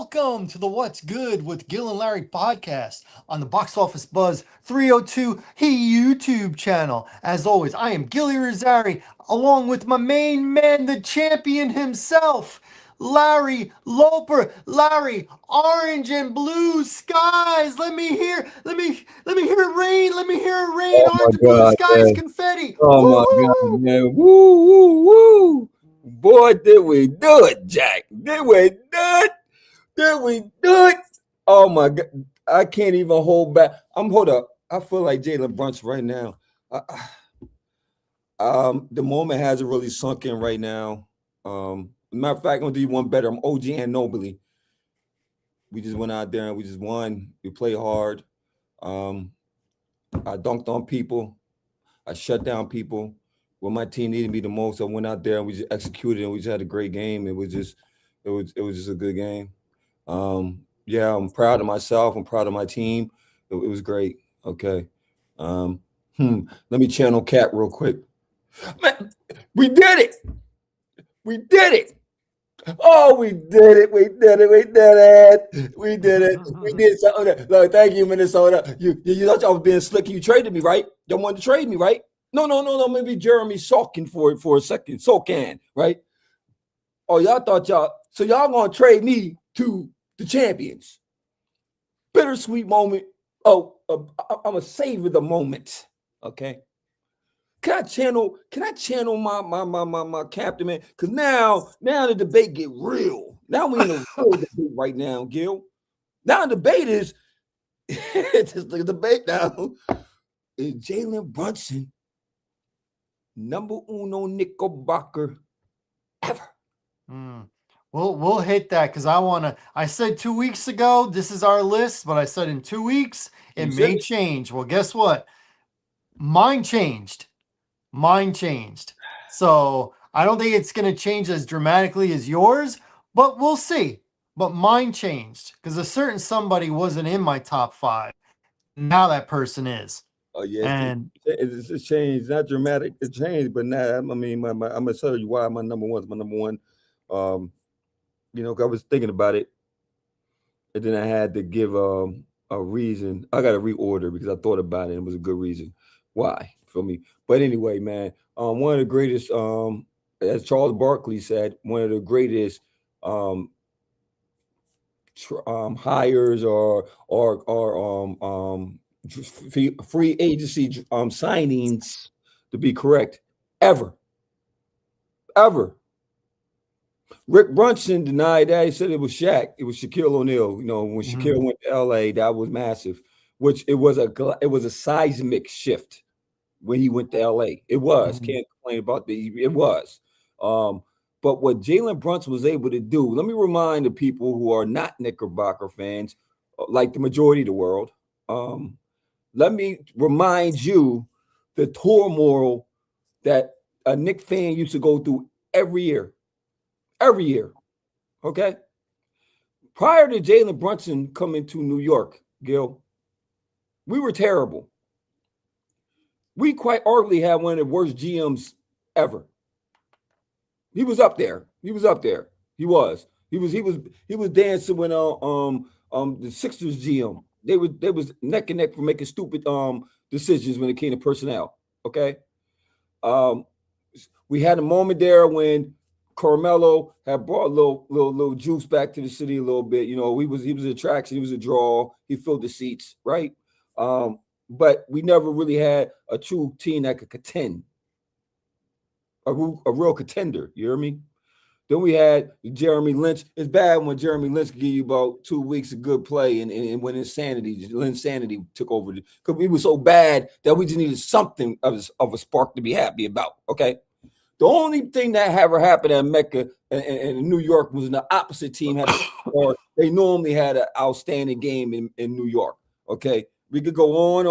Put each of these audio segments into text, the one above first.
welcome to the What's Good with Gil and Larry podcast on the Box Office Buzz 302 YouTube channel. As always, I am Gilly Rosari, along with my main man, the champion himself, Larry Loper. Larry, orange and blue skies. Let me hear it rain. Let me hear it rain. Oh my Orange and blue God, skies, man. confetti. Woo, Oh my woo, God, woo. man. Woo, woo, woo. Boy, did we do it, Jack. Did we do it? Did we do it? Oh my God. I can't even hold back. Hold up. I feel like Jalen Brunson right now. The moment hasn't really sunk in right now. Matter of fact, I'm gonna do you one better. I'm OG and Nobly. We just went out there and we just won. We played hard. I dunked on people. I shut down people when my team needed me the most. I went out there and we just executed and we just had a great game. It was just a good game. Yeah, I'm proud of myself. I'm proud of my team. It was great. Okay. Let me channel Cat real quick. Man, we did it. We did it. Oh, we did it. We did it. We did it. We did it. We did something. Look, thank you, Minnesota. You thought y'all was being slick. You traded me, right? Y'all wanted to trade me, right? No. Maybe Jeremy sulking for a second. Sulkin, right? Oh, y'all thought so y'all gonna trade me to the champions. Bittersweet moment. Oh, I'm gonna savor the moment. Okay. Can I channel my captain, man? Because now the debate get real. Now we in a real debate right now, Gil. Now the debate is it's just the debate now. Is Jalen Brunson number uno Knickerbocker ever? We'll hit that because I said 2 weeks ago this is our list, but I said in 2 weeks it may change. Well, guess what? Mine changed. So I don't think it's gonna change as dramatically as yours, but we'll see. But mine changed because a certain somebody wasn't in my top five. Now that person is. Oh yeah, And it's a change, not dramatic. It changed, but now I mean, I'm gonna tell you why my number one's my number one. Um, 'Cause I was thinking about it, and then I had to give a reason. I got to reorder because I thought about it and it was a good reason why for me. But anyway, man, one of the greatest, as Charles Barkley said, one of the greatest hires or free agency signings, to be correct, ever. Rick Brunson denied that. He said it was Shaq. It was Shaquille O'Neal. When Shaquille went to LA, that was massive. Which it was a seismic shift when he went to LA. It was. Can't complain about the. It was. But what Jalen Brunson was able to do, let me remind the people who are not Knickerbocker fans, like the majority of the world, let me remind you the turmoil that a Knick fan used to go through every year. Every year. Okay? Prior to Jalen Brunson coming to New York, Gil, we were terrible. We quite arguably had one of the worst GMs ever. He was up there. He was. He was dancing with the Sixers GM. They was neck and neck for making stupid decisions when it came to personnel. Okay. We had a moment there when Carmelo had brought a little juice back to the city a little bit. He was an attraction. He was a draw. He filled the seats, right? But we never really had a true team that could contend, a real contender. You hear me? Then we had Jeremy Lynch. It's bad when Jeremy Lynch give you about 2 weeks of good play and when insanity took over. Because we were so bad that we just needed something of a spark to be happy about. Okay. The only thing that ever happened at Mecca and New York was the opposite team had they normally had an outstanding game in New York. Okay. We could go on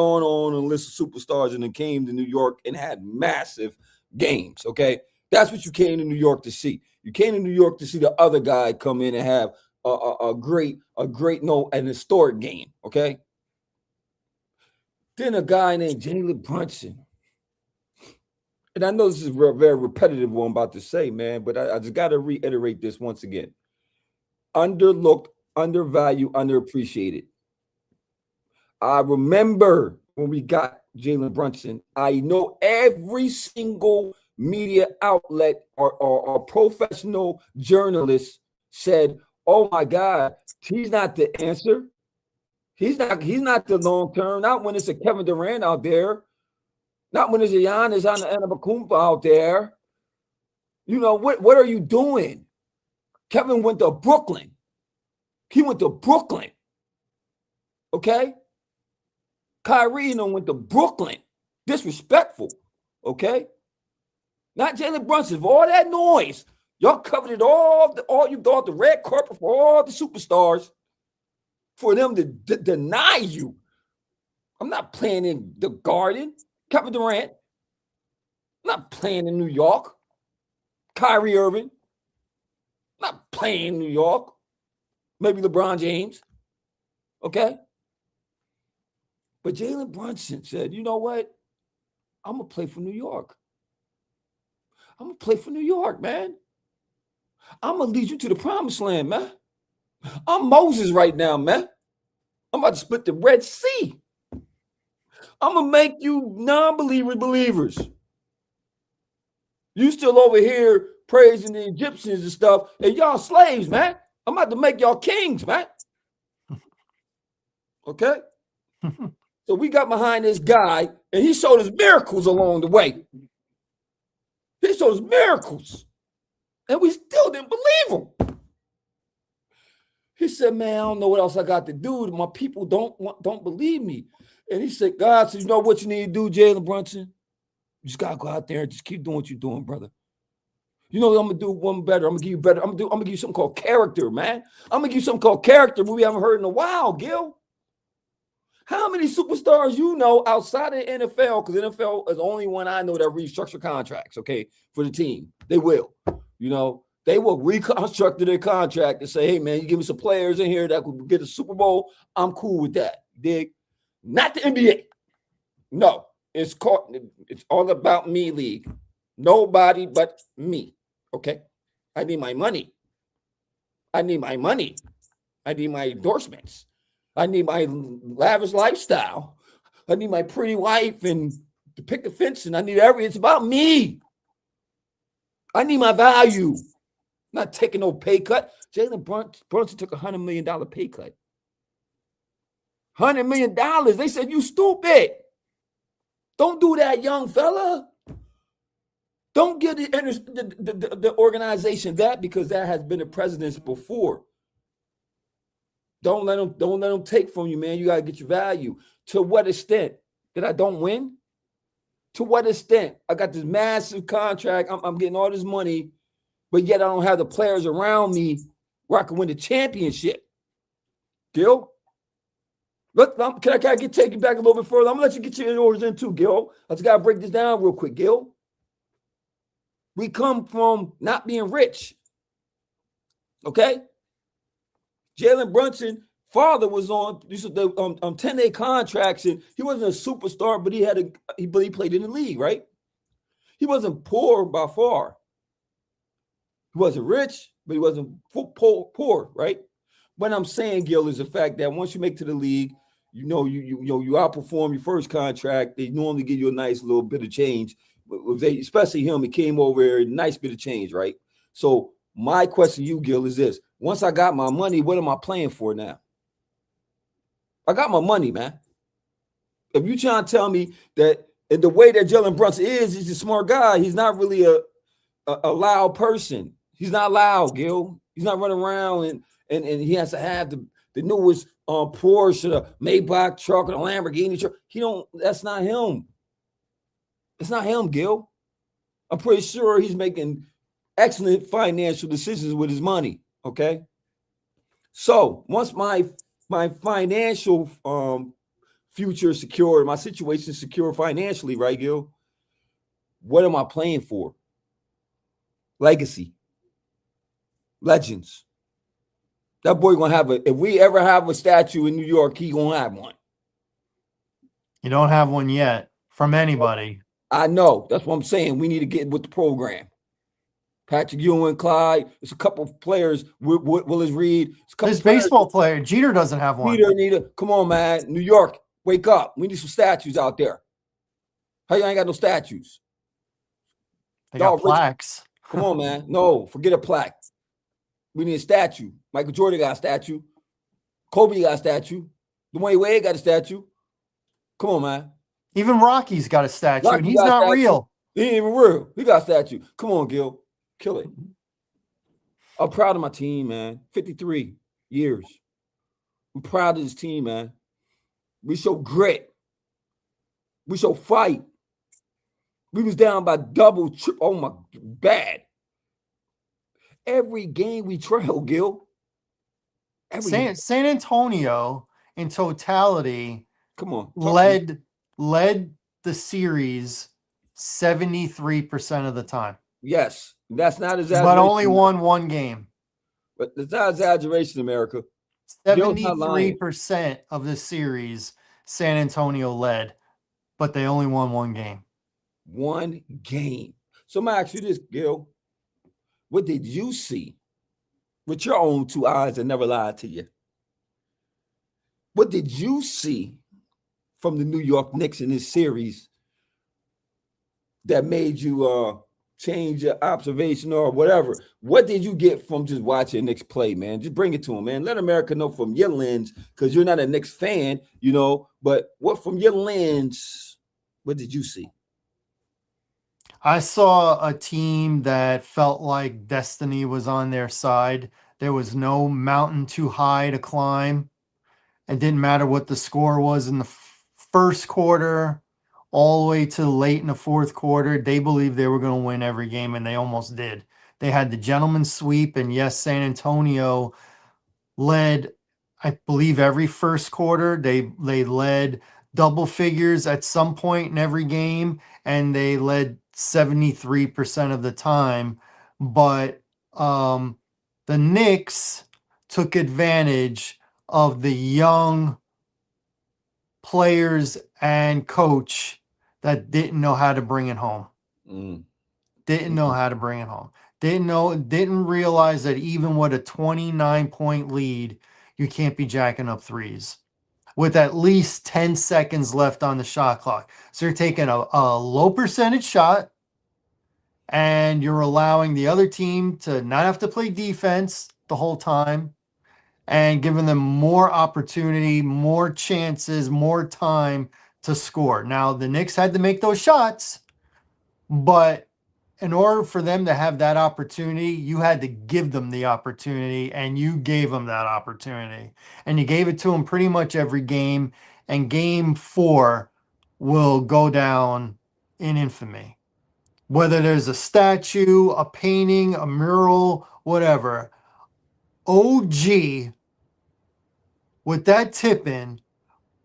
and list of superstars and then came to New York and had massive games. Okay. That's what you came to New York to see. You came to New York to see the other guy come in and have an historic game. Okay. Then a guy named Jalen Brunson. And I know this is a very repetitive what I'm about to say, man, but I just got to reiterate this once again. Underlooked undervalued, underappreciated. I remember when we got Jalen Brunson, I know every single media outlet or professional journalist said, "Oh my God, he's not the answer. He's not the long term. Not when it's a Kevin Durant out there. Not when it's a Giannis Antetokounmpo out there. You know what are you doing?" Kevin went to Brooklyn. He went to Brooklyn. Okay. Kyrie went to Brooklyn. Disrespectful. Okay. Not Jalen Brunson. For all that noise, y'all covered it all you thought the red carpet for all the superstars for them to deny you. I'm not playing in the Garden. Kevin Durant. I'm not playing in New York. Kyrie Irving. I'm not playing in New York. Maybe LeBron James. Okay. But Jalen Brunson said, "You know what? I'm going to play for New York. I'm going to play for New York, man. I'm going to lead you to the promised land, man. I'm Moses right now, man. I'm about to split the Red Sea. I'm going to make you non-believers believers. You still over here praising the Egyptians and stuff, and y'all slaves, man. I'm about to make y'all kings, man." Okay? So we got behind this guy, and he showed us miracles along the way. He showed us miracles, and we still didn't believe him. He said, "Man, I don't know what else I got to do. My people don't believe me." And he said, "God said, you know what you need to do, Jalen Brunson? You just gotta go out there and just keep doing what you're doing, brother. You know what I'm gonna do one better. I'm gonna give you better. I'm gonna give you something called character, man. I'm gonna give you something called character we haven't heard in a while, Gil. How many superstars you know outside of the NFL? Because the NFL is the only one I know that restructure contracts, okay, for the team. They will. You know, they will reconstruct their contract and say, "Hey, man, you give me some players in here that could get a Super Bowl. I'm cool with that." Dig? Not the NBA. No, it's all about me league. Nobody but me. Okay. I need my money. I need my money. I need my endorsements. I need my lavish lifestyle. I need my pretty wife and to pick a fence, and I need it's about me. I need my value. I'm not taking no pay cut. Jalen Brunson took $100 million pay cut. $100 million. They said, "You stupid. Don't do that, young fella. Don't give the organization that, because that has been a precedent before. Don't let them take from you, man. You got to get your value." To what extent? That I don't win? To what extent? I got this massive contract. I'm getting all this money, but yet I don't have the players around me where I can win the championship. Gil? Look, can I take you back a little bit further? I'm going to let you get your orders in too, Gil. I just got to break this down real quick, Gil. We come from not being rich. Okay? Jalen Brunson, father was on these 10-day contracts, and he wasn't a superstar, but he played in the league, right? He wasn't poor by far. He wasn't rich, but he wasn't poor, right? What I'm saying, Gil, is the fact that once you make to the league, you outperform your first contract. They normally give you a nice little bit of change. Especially him, he came over here, a nice bit of change, right? So my question to you, Gil, is this. Once I got my money, what am I playing for now? I got my money, man. If you trying to tell me that in the way that Jalen Brunson is, he's a smart guy. He's not really a loud person. He's not loud, Gil. He's not running around and he has to have the newest Porsche, the Maybach truck, or the Lamborghini truck. That's not him. It's not him, Gil. I'm pretty sure he's making excellent financial decisions with his money. Okay. So once my financial future is secure, my situation is secure financially, right, Gil? What am I playing for? Legacy. Legends. That boy gonna have if we ever have a statue in New York, he gonna have one. You don't have one yet from anybody. I know. That's what I'm saying. We need to get with the program. Patrick Ewing, Clyde. It's a couple of players. Willis Reed. It's a couple This of players. baseball player, Jeter, doesn't have one. Nita. Come on, man. New York, wake up. We need some statues out there. How you ain't got no statues? They got plaques. Come on, man. No, forget a plaque. We need a statue. Michael Jordan got a statue. Kobe got a statue. Dwayne Wade got a statue. Come on, man. Even Rocky's got a statue, and he's not real. He ain't even real. He got a statue. Come on, Gil. Kill it. I'm proud of my team, man. 53 years. I'm proud of this team, man. We show grit. We show fight. We was down by double, triple. Oh, my, bad. Every game we trail, Gil. San Antonio, in totality, come on, led the series 73% of the time. Yes, that's not exaggeration. But only won one game. But it's not exaggeration, America. 73% of the series San Antonio led, but they only won one game. One game. So I'm going to ask you this, Gil. What did you see with your own two eyes that never lied to you? What did you see from the New York Knicks in this series that made you change your observation or whatever? What did you get from just watching Knicks play, man? Just bring it to them, man. Let America know from your lens, because you're not a Knicks fan, but what from your lens, what did you see? I saw a team that felt like destiny was on their side. There was no mountain too high to climb. It didn't matter what the score was in the first quarter, all the way to late in the fourth quarter. They believed they were going to win every game, and they almost did. They had the gentleman's sweep, and yes, San Antonio led, I believe, every first quarter. They led double figures at some point in every game, and they led 73% of the time. But the Knicks took advantage of the young players and coach that didn't know how to bring it home. Didn't know how to bring it home. Didn't realize that even with a 29-point lead, you can't be jacking up threes with at least 10 seconds left on the shot clock. So you're taking a low percentage shot, and you're allowing the other team to not have to play defense the whole time, and giving them more opportunity, more chances, more time to score. Now, the Knicks had to make those shots, but in order for them to have that opportunity, you had to give them the opportunity, and you gave them that opportunity. And you gave it to them pretty much every game, and game 4 will go down in infamy. Whether there's a statue, a painting, a mural, whatever, OG, with that tip-in,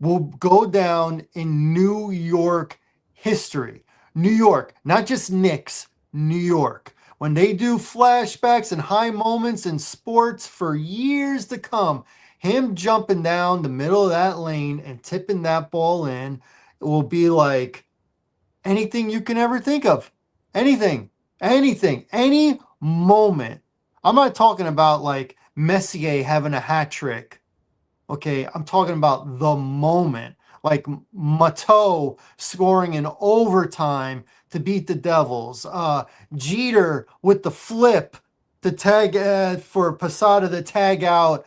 will go down in New York history. New York, not just Knicks, New York. When they do flashbacks and high moments in sports for years to come, him jumping down the middle of that lane and tipping that ball in, it will be like anything you can ever think of. Anything, any moment. I'm not talking about like Messier having a hat trick. Okay, I'm talking about the moment. Like Mateau scoring in overtime to beat the Devils. Jeter with the flip to tag for Posada to tag out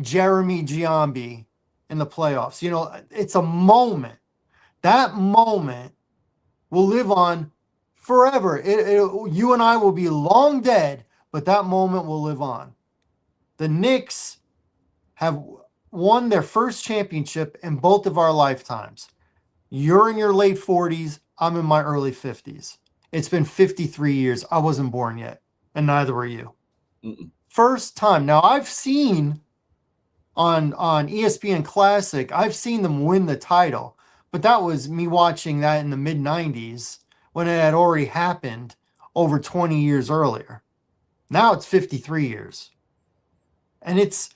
Jeremy Giambi in the playoffs. It's a moment. That moment will live on forever. You and I will be long dead, but that moment will live on. The Knicks have won their first championship in both of our lifetimes. You're in your late 40s. I'm in my early 50s. It's been 53 years. I wasn't born yet, and neither were you. First time. Now, I've seen on ESPN Classic, I've seen them win the title, but that was me watching that in the mid-90s when it had already happened over 20 years earlier. Now it's 53 years. And it's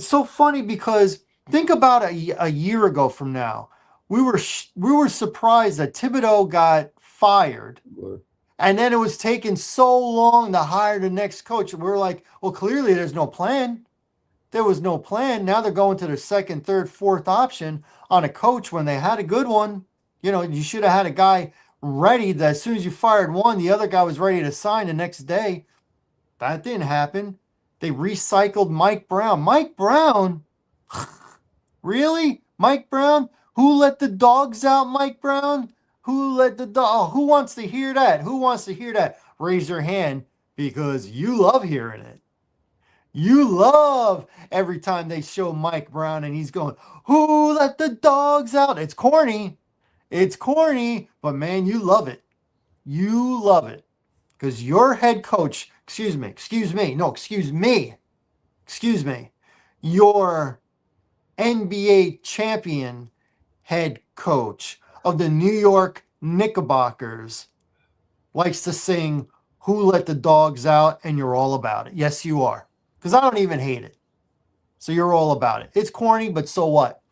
so funny because think about a year ago from now. We were surprised that Thibodeau got fired. And then it was taking so long to hire the next coach. We were like, well, clearly there's no plan. There was no plan. Now they're going to their second, third, fourth option on a coach when they had a good one. You know, you should have had a guy ready that as soon as you fired one, the other guy was ready to sign the next day. That didn't happen. They recycled Mike Brown. Mike Brown? Really? Mike Brown? Who let the dogs out, Mike Brown? Who let the dog? Oh, who wants to hear that? Who wants to hear that? Raise your hand because you love hearing it. You love every time they show Mike Brown and he's going, who let the dogs out? It's corny. It's corny, but man, you love it. You love it. Because your head coach, excuse me, your NBA champion head coach of the New York Knickerbockers likes to sing, who let the dogs out? And you're all about it. Yes, you are. Because I don't even hate it. So you're all about it. It's corny, but so what?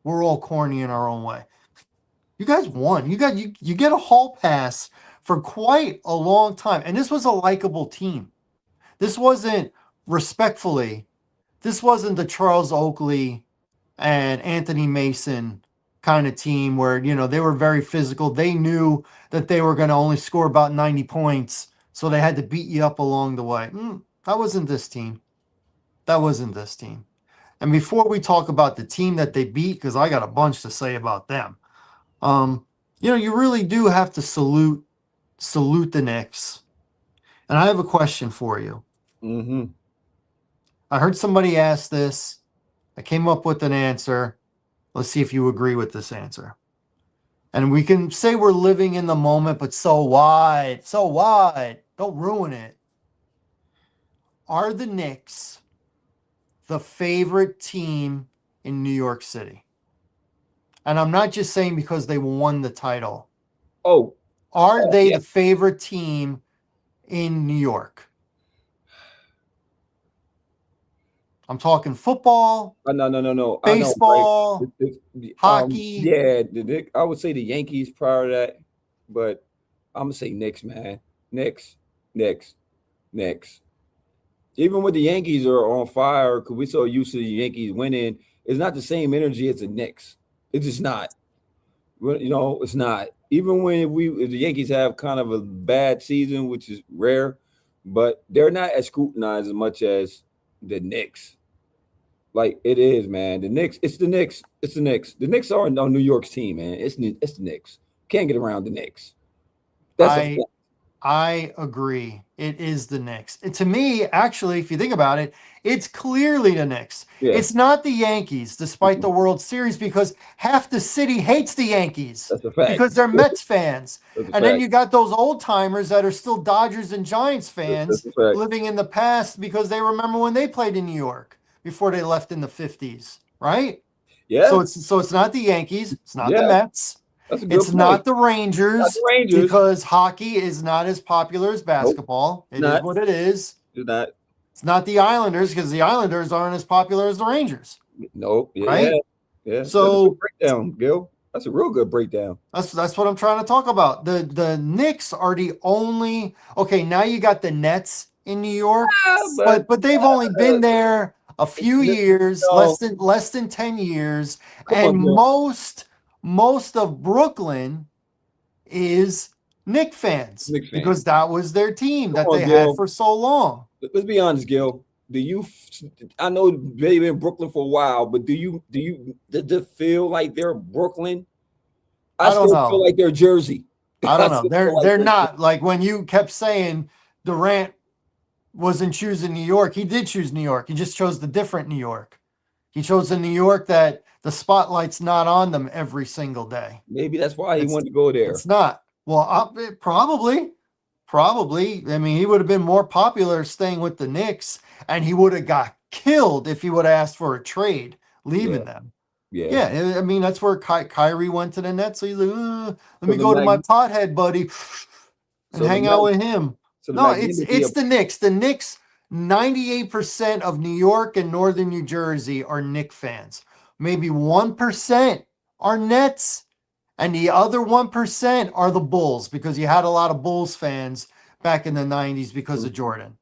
We're all corny in our own way. You guys won. You get a hall pass for quite a long time. And this was a likable team. This wasn't, respectfully, this wasn't the Charles Oakley and Anthony Mason kind of team where, you know, they were very physical. They knew that they were going to only score about 90 points, so they had to beat you up along the way. That wasn't this team. That wasn't this team. And before we talk about the team that they beat, because I got a bunch to say about them, you know, you really do have to salute the Knicks. And I have a question for you. Mm-hmm. I heard somebody ask this. I came up with an answer. Let's see if you agree with this answer. And we can say we're living in the moment, but so what? So what? Don't ruin it. Are the Knicks the favorite team in New York City? And I'm not just saying because they won the title. Are they the favorite team in New York? I'm talking football. No. Baseball, I know, right? hockey. Yeah, I would say the Yankees prior to that, but I'm gonna say Knicks, man. Knicks. Even with the Yankees are on fire, because we're so used to the Yankees winning, it's not the same energy as the Knicks. It's just not. You know, it's not. Even when if the Yankees have kind of a bad season, which is rare, but they're not as scrutinized as much as the Knicks. Like it is, man. The Knicks, it's the Knicks. It's the Knicks. The Knicks are on New York's team, man. It's the Knicks. Can't get around the Knicks. I agree. It is the Knicks. And to me, actually, if you think about it, it's clearly the Knicks. Yeah. It's not the Yankees, despite the World Series, because half the city hates the Yankees. That's a fact. Because they're Mets fans. And then you got those old timers that are still Dodgers and Giants fans living in the past because they remember when they played in New York before they left in the 50s, right? Yeah. So it's not the Yankees. It's not the Mets. It's point. not the Rangers, Not the Rangers, because hockey is not as popular as basketball. Nope, it is what it is. It's not. It's not the Islanders, because the Islanders aren't as popular as the Rangers. Nope. Yeah. Right? Yeah. So breakdown, Gil. That's a real good breakdown. That's what I'm trying to talk about. The Knicks are the only. Okay, now you got the Nets in New York, but they've only been there a few years, less than 10 years, and most of Brooklyn is Knicks fans because that was their team that they had for so long. Let's be honest, Gil. I know they've been in Brooklyn for a while, but do they feel like they're Brooklyn? I still feel like they're Jersey. I don't know. They're not. Like when you kept saying Durant wasn't choosing New York, he did choose New York. He just chose the different New York. He chose the New York that the spotlight's not on them every single day. Maybe that's why he wanted to go there. It's not. Well, probably. I mean, he would have been more popular staying with the Knicks, and he would have got killed if he would have asked for a trade, leaving them. Yeah. I mean, that's where Kyrie went to the Nets. So he's like, let me go to my pothead buddy and hang out with him. No, it's the Knicks. The Knicks, 98% of New York and northern New Jersey are Knicks fans. Maybe 1% are Nets, And the other 1% are the Bulls because you had a lot of Bulls fans back in the 90s because of Jordan.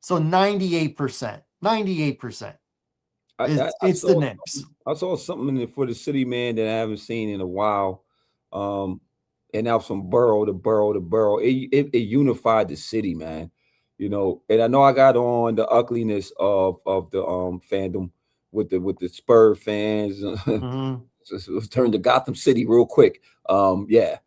So 98%. 98%. I, I, I It's the saw Knicks. I saw something in it for the city, man, that I haven't seen in a while. Um, and now from borough to borough to borough, it unified the city, man. And I know I got on the ugliness of the fandom with the Spur fans. Mhm. Let's turn to Gotham City real quick. Yeah.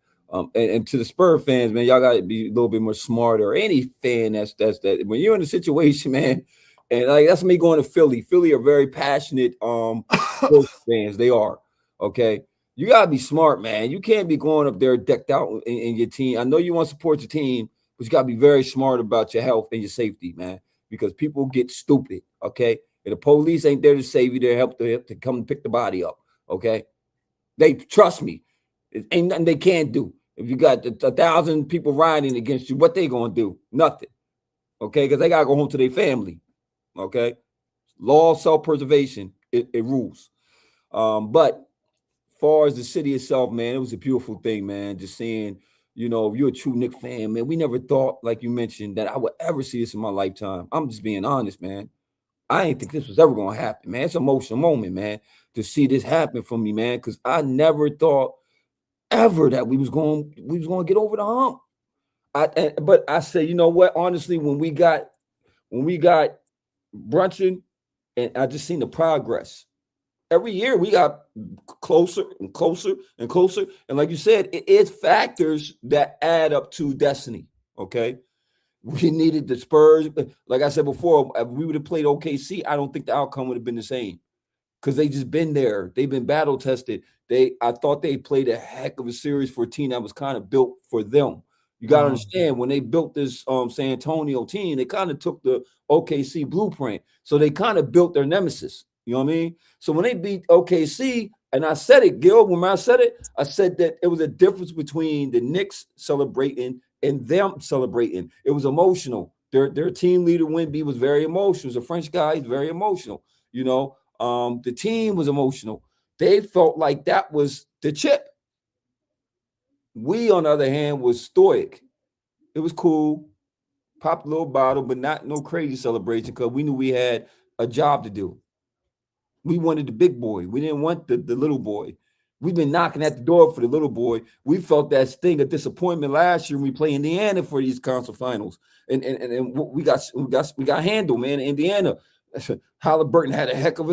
And to the Spur fans, man, y'all got to be a little bit more smarter. Any fan that's that when you're in a situation, man, and like that's me going to Philly. Philly are very passionate sports fans. They are. Okay. You gotta be smart, man. You can't be going up there decked out in your team. I know you want to support your team, but you gotta be very smart about your health and your safety, man, because people get stupid. Okay. And the police ain't there to save you, they're to come and pick the body up. Okay. They trust me. It ain't nothing they can't do. If you got 1,000 people riding against you, what they gonna do? Nothing. Okay, because they gotta go home to their family. Okay, law of self-preservation, it rules. But far as the city itself, man, it was a beautiful thing, man. Just seeing, if you're a true Knick fan, man, we never thought, like you mentioned, that I would ever see this in my lifetime. I'm just being honest, man. I didn't think this was ever gonna happen, man. It's an emotional moment, man, to see this happen for me, man, because I never thought ever that we was going to get over the hump. But I say, you know what? Honestly, when we got Brunson, and I just seen the progress. Every year we got closer and closer and closer. And like you said, it's factors that add up to destiny. Okay. We needed the Spurs. Like I said before, if we would have played OKC, I don't think the outcome would have been the same because they just been there. They've been battle tested. I thought they played a heck of a series for a team that was kind of built for them. You got to Mhm. understand when they built this San Antonio team, they kind of took the OKC blueprint. So they kind of built their nemesis. You know what I mean? So when they beat OKC, and I said it, Gil, when I said it, I said that it was a difference between the Knicks celebrating and them celebrating. It was emotional. Their team leader, Wimby, was very emotional. He was a French guy. He's very emotional. The team was emotional. They felt like that was the chip. We, on the other hand, was stoic. It was cool, popped a little bottle, but not no crazy celebration because we knew we had a job to do. We wanted the big boy. We didn't want the little boy. We've been knocking at the door for the little boy. We felt that sting of disappointment last year when we played Indiana for these council finals, and we got handled, man. Indiana, Halliburton had a heck of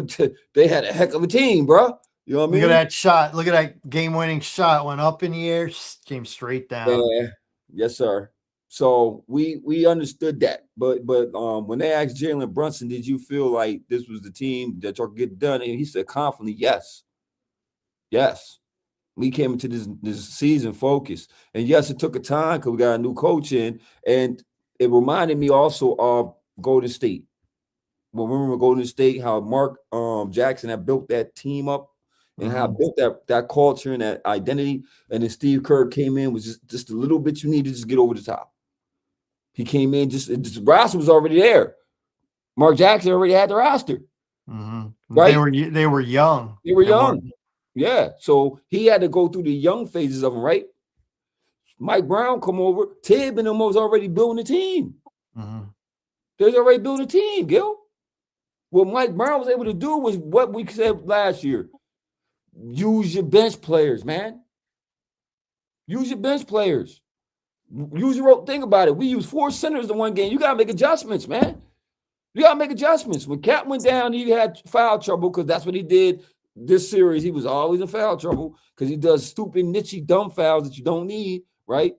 they had a heck of a team, bro. You know what I Look at mean? that shot. Look at that game-winning shot. Went up in the air, came straight down. Yeah, yes, sir. So we understood that, but when they asked Jalen Brunson, did you feel like this was the team that y'all get done? And he said confidently, yes, yes. We came into this season focused, and yes, it took a time because we got a new coach in, and it reminded me also of Golden State. Well, remember Golden State, how Mark Jackson had built that team up and how Mhm. built that culture and that identity, and then Steve Kerr came in was just a little bit you needed to just get over the top. He came in just the roster was already there. Mark Jackson already had the roster, Mhm. right? They were young. They were They weren't. young. Yeah. So he had to go through the young phases of them, right? Mike Brown come over. Tibb and them was already building a team. Mhm. They was already building a team, Gil. What Mike Brown was able to do was what we said last year. Use your bench players, man. Use your bench players. Use your think about it. We use 4 centers in one game. You gotta make adjustments, man. You gotta make adjustments. When Cat went down, he had foul trouble because that's what he did this series. He was always in foul trouble because he does stupid, niche, dumb fouls that you don't need, right?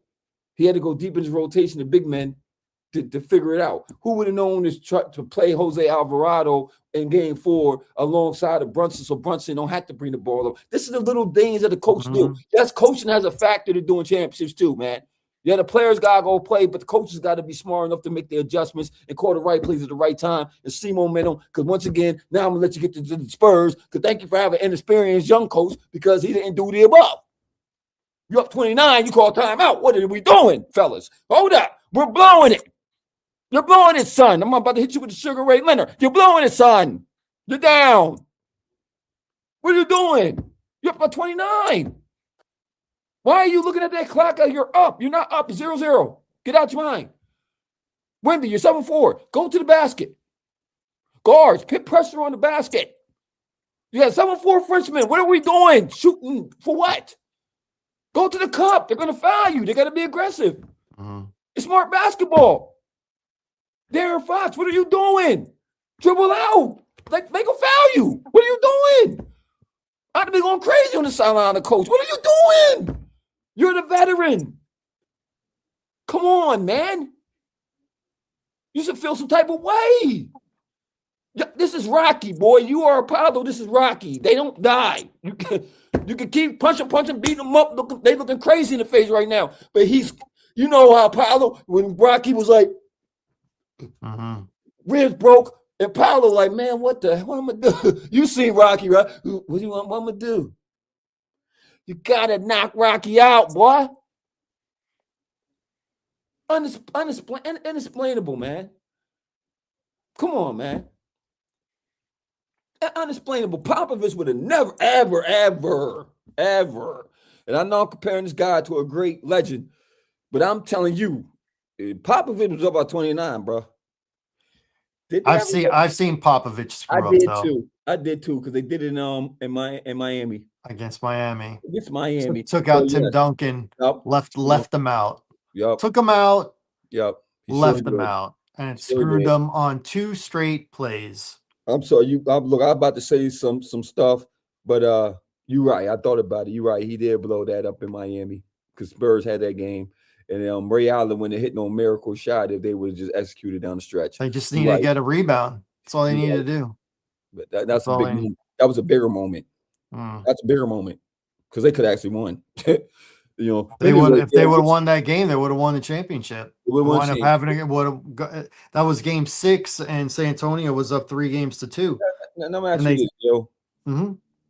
He had to go deep in his rotation of big men to figure it out. Who would have known to play Jose Alvarado in game 4 alongside of Brunson so Brunson don't have to bring the ball up? This is the little things that the coach do. Mhm. Yes, coaching has a factor to doing championships too, man. Yeah, the players got to go play, but the coaches got to be smart enough to make the adjustments and call the right plays at the right time and see momentum. Because once again, now I'm going to let you get to the Spurs because thank you for having an inexperienced young coach because he didn't do the above. You're up 29, you call timeout. What are we doing, fellas? Hold up. We're blowing it. You're blowing it, son. I'm about to hit you with the Sugar Ray Leonard. You're blowing it, son. You're down. What are you doing? You're up by 29. Why are you looking at that clock like you're up? You're not up. 0-0. Get out your mind. Wemby, you're 7-4. Go to the basket. Guards, put pressure on the basket. You got 7-4 Frenchmen. What are we doing? Shooting for what? Go to the cup. They're going to foul you. They got to be aggressive. It's smart basketball. Darren Fox, what are you doing? Dribble out. Like, make them foul you. What are you doing? I'd be going crazy on the sideline, the coach. What are you doing? You're the veteran. Come on, man. You should feel some type of way. This is Rocky, boy. You are Apollo. This is Rocky. They don't die. You can keep punching, beating them up. They looking crazy in the face right now. But you know how Apollo, when Rocky was like, ribs broke, and Apollo like, man, what am I gonna do? You seen Rocky, right? What do you want? What am I gonna do? You gotta knock Rocky out, boy. Unexplainable, man. Come on, man. Unexplainable. Popovich would have never, ever. And I know I'm comparing this guy to a great legend, but I'm telling you, Popovich was up by 29, bro. I've seen Popovich screw up. I did too, because they did it in Miami. Against Miami. Against Miami. Took out Tim Duncan. Yep. Left them out. Yep. Took them out. Yep. Left them out. And it screwed them on 2 straight plays. I'm sorry. I'm about to say some stuff, but you're right. I thought about it. You're right. He did blow that up in Miami because Spurs had that game. And Ray Allen, when they hit no miracle shot, if they would have just executed down the stretch. They just needed to get a rebound. That's all they needed to do. But that's a big moment. That was a bigger moment. That's a bigger moment because they could have actually won. You know, if they would have won that game, they would have won the championship. That was game 6, and San Antonio was up 3-2. Now, I'm asking you this, Joe.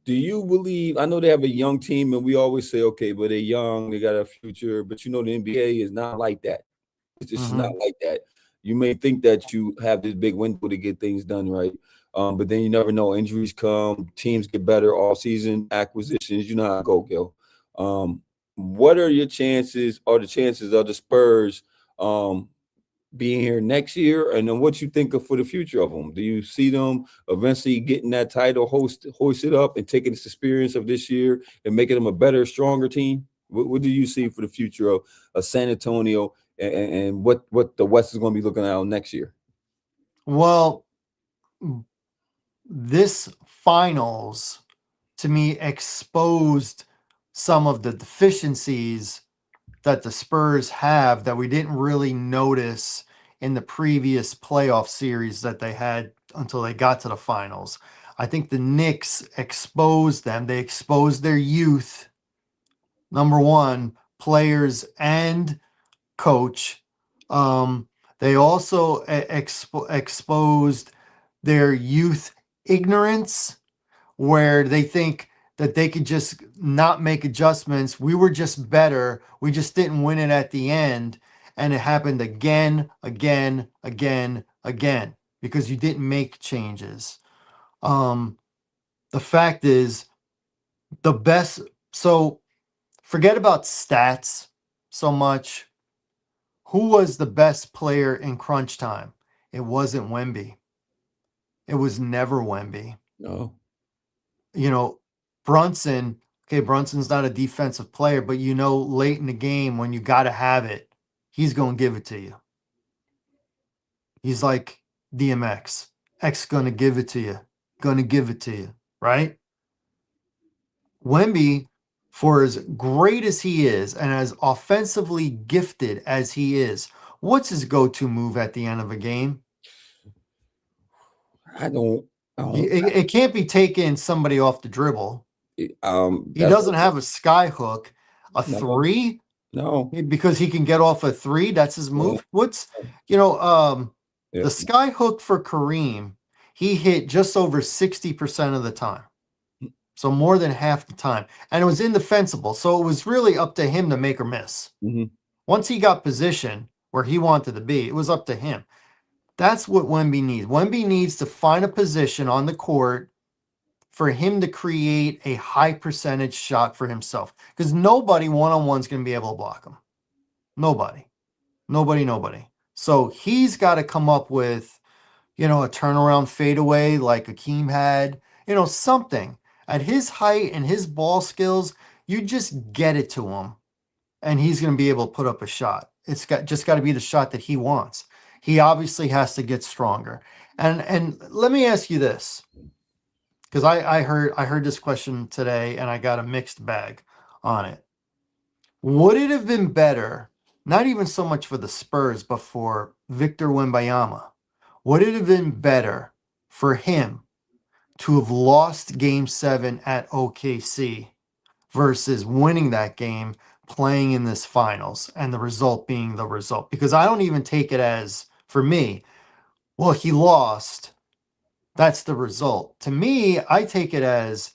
Do you believe? I know they have a young team, and we always say, okay, but they're young, they got a future. But you know, the NBA is not like that. It's just not like that. You may think that you have this big window to get things done right, but then you never know. Injuries come, teams get better all season, acquisitions. You know how I go, Gil. What are your chances, or the chances of the Spurs being here next year, and then what you think of for the future of them? Do you see them eventually getting that title hoisted up and taking this experience of this year and making them a better, stronger team? What do you see for the future of San Antonio and what the West is going to be looking at next year? Well, this finals to me exposed some of the deficiencies that the Spurs have that we didn't really notice in the previous playoff series that they had until they got to the finals. I think the Knicks exposed them. They exposed their youth, number one, players and coach. They also exposed their youth ignorance, where they think that they could just not make adjustments. We were just better. We just didn't win it at the end. And it happened again, because you didn't make changes. The fact is, the best, so forget about stats so much. Who was the best player in crunch time? It wasn't Wemby. It was never Wemby. No. You know, Brunson, okay, Brunson's not a defensive player, but you know, late in the game when you got to have it, he's going to give it to you. He's like DMX. X going to give it to you. Right? Wemby, for as great as he is and as offensively gifted as he is, what's his go-to move at the end of a game? It can't be taking somebody off the dribble. He doesn't have a sky hook, three. No, because he can get off a 3. That's his move. The sky hook for Kareem, he hit just over 60% of the time. So more than half the time. And it was indefensible. So it was really up to him to make or miss. Once he got position where he wanted to be, it was up to him. That's what Wemby needs. Wemby needs to find a position on the court for him to create a high percentage shot for himself because nobody one-on-one is going to be able to block him. Nobody. Nobody. So he's got to come up with, a turnaround fadeaway like Akeem had, something. At his height and his ball skills, you just get it to him and he's going to be able to put up a shot. It's got to be the shot that he wants. He obviously has to get stronger. And let me ask you this, because I heard this question today and I got a mixed bag on it. Would it have been better, not even so much for the Spurs, but for Victor Wembanyama? Would it have been better for him to have lost Game 7 at OKC versus winning that game, playing in this finals, and the result being the result? Because I don't even take it as, for me, well, he lost. That's the result. To me, I take it as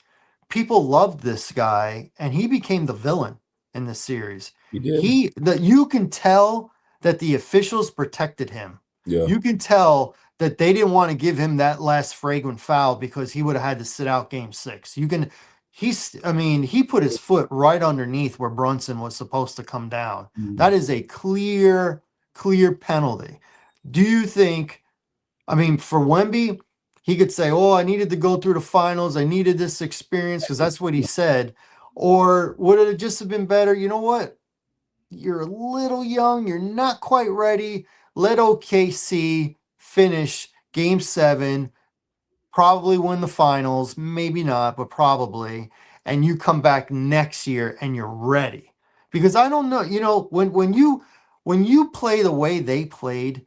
people loved this guy and he became the villain in the series. He did. You can tell that the officials protected him. Yeah. You can tell that they didn't want to give him that last fragrant foul because he would have had to sit out Game 6. He put his foot right underneath where Brunson was supposed to come down. Mhm. That is a clear penalty. Do you think, for Wemby, he could say, oh, I needed to go through the finals. I needed this experience because that's what he said. Or would it have just have been better? You know what? You're a little young. You're not quite ready. Let OKC finish Game 7, probably win the finals. Maybe not, but probably. And you come back next year and you're ready. Because I don't know, when you play the way they played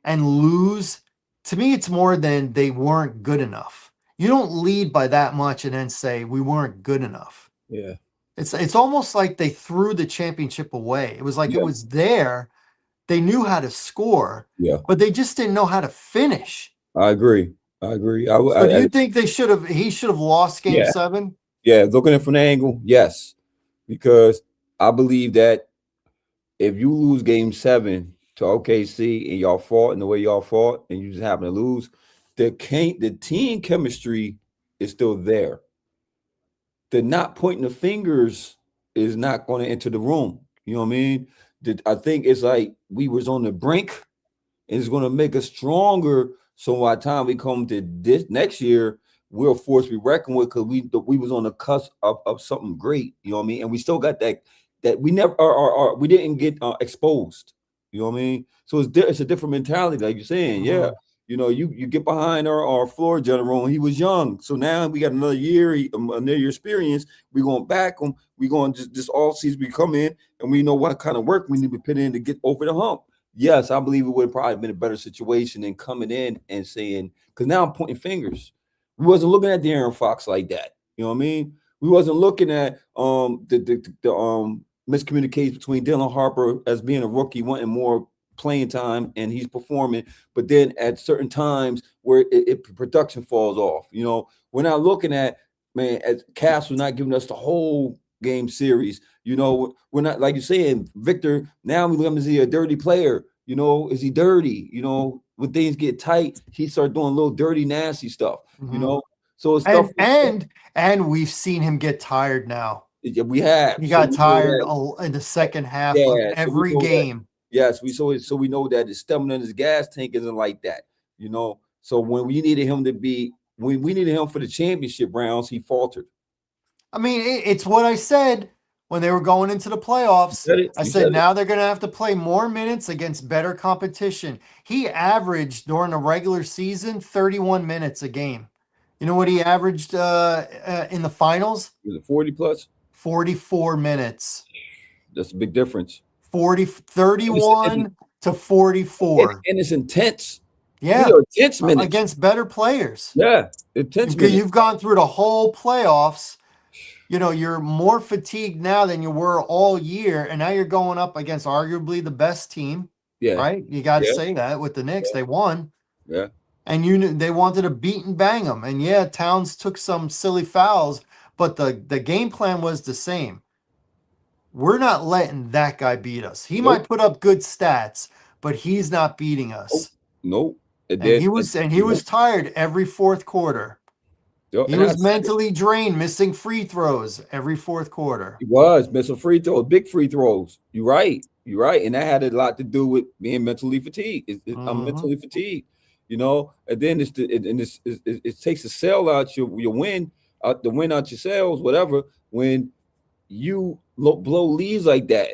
and lose, to me, it's more than they weren't good enough. You don't lead by that much and then say we weren't good enough. Yeah. It's almost like they threw the championship away. It was like it was there. They knew how to score, but they just didn't know how to finish. I agree. So do you think he should have lost Game 7? Yeah, looking at it from the angle, yes. Because I believe that if you lose Game 7 to OKC and y'all fought in the way y'all fought and you just happen to lose, the team chemistry is still there. The not pointing the fingers is not going to enter the room. You know what I mean? I think it's like we was on the brink and it's going to make us stronger. So by the time we come to this next year, we're a force we reckon with because we was on the cusp of something great. You know what I mean? And we still got that we never we didn't get exposed. You know what I mean? So it's a different mentality, like you're saying. Mhm. Yeah. You get behind our floor general when he was young. So now we got another year, another year experience. We're going back him. We're going just all season we come in and we know what kind of work we need to put in to get over the hump. Yes, I believe it would have probably been a better situation than coming in and saying, because now I'm pointing fingers. We wasn't looking at De'Aaron Fox like that. You know what I mean? We wasn't looking at the miscommunication between Dylan Harper as being a rookie, wanting more playing time, and he's performing. But then at certain times where production falls off, we're not looking at, man, as Cass was not giving us the whole game series. We're not, like you're saying, Victor, now we look at him as a dirty player. Is he dirty? When things get tight, he starts doing little dirty, nasty stuff. Mhm. So it's stuff. And we've seen him get tired now. Yeah, we have. He got tired in the second half of every game. Yes, we know that his stamina and his gas tank isn't like that. So when we needed him for the championship rounds, he faltered. It's what I said when they were going into the playoffs. I said now they're going to have to play more minutes against better competition. He averaged during the regular season 31 minutes a game. You know what he averaged in the finals? Was it 40 plus? 44 minutes. That's a big difference. 31 to 44. And it's intense. Yeah. These are intense minutes. Against better players. Yeah. Intense minutes. You've gone through the whole playoffs. You're more fatigued now than you were all year. And now you're going up against arguably the best team. Yeah. Right? You got to say that with the Knicks. They won. Yeah. And they wanted to beat and bang them. And yeah, Towns took some silly fouls, but the game plan was the same. We're not letting that guy beat us. He might put up good stats, but he's not beating us. Nope. And he was tired every fourth quarter. Yo, He and I was said it. mentally drained, missing free throws every fourth quarter. He was missing free throws, big free throws. You're right. You're right, and that had a lot to do with being mentally fatigued. I'm Hmm. mentally fatigued, and then it takes the cell out your win, out the win out your cells, whatever. When you blow leads like that,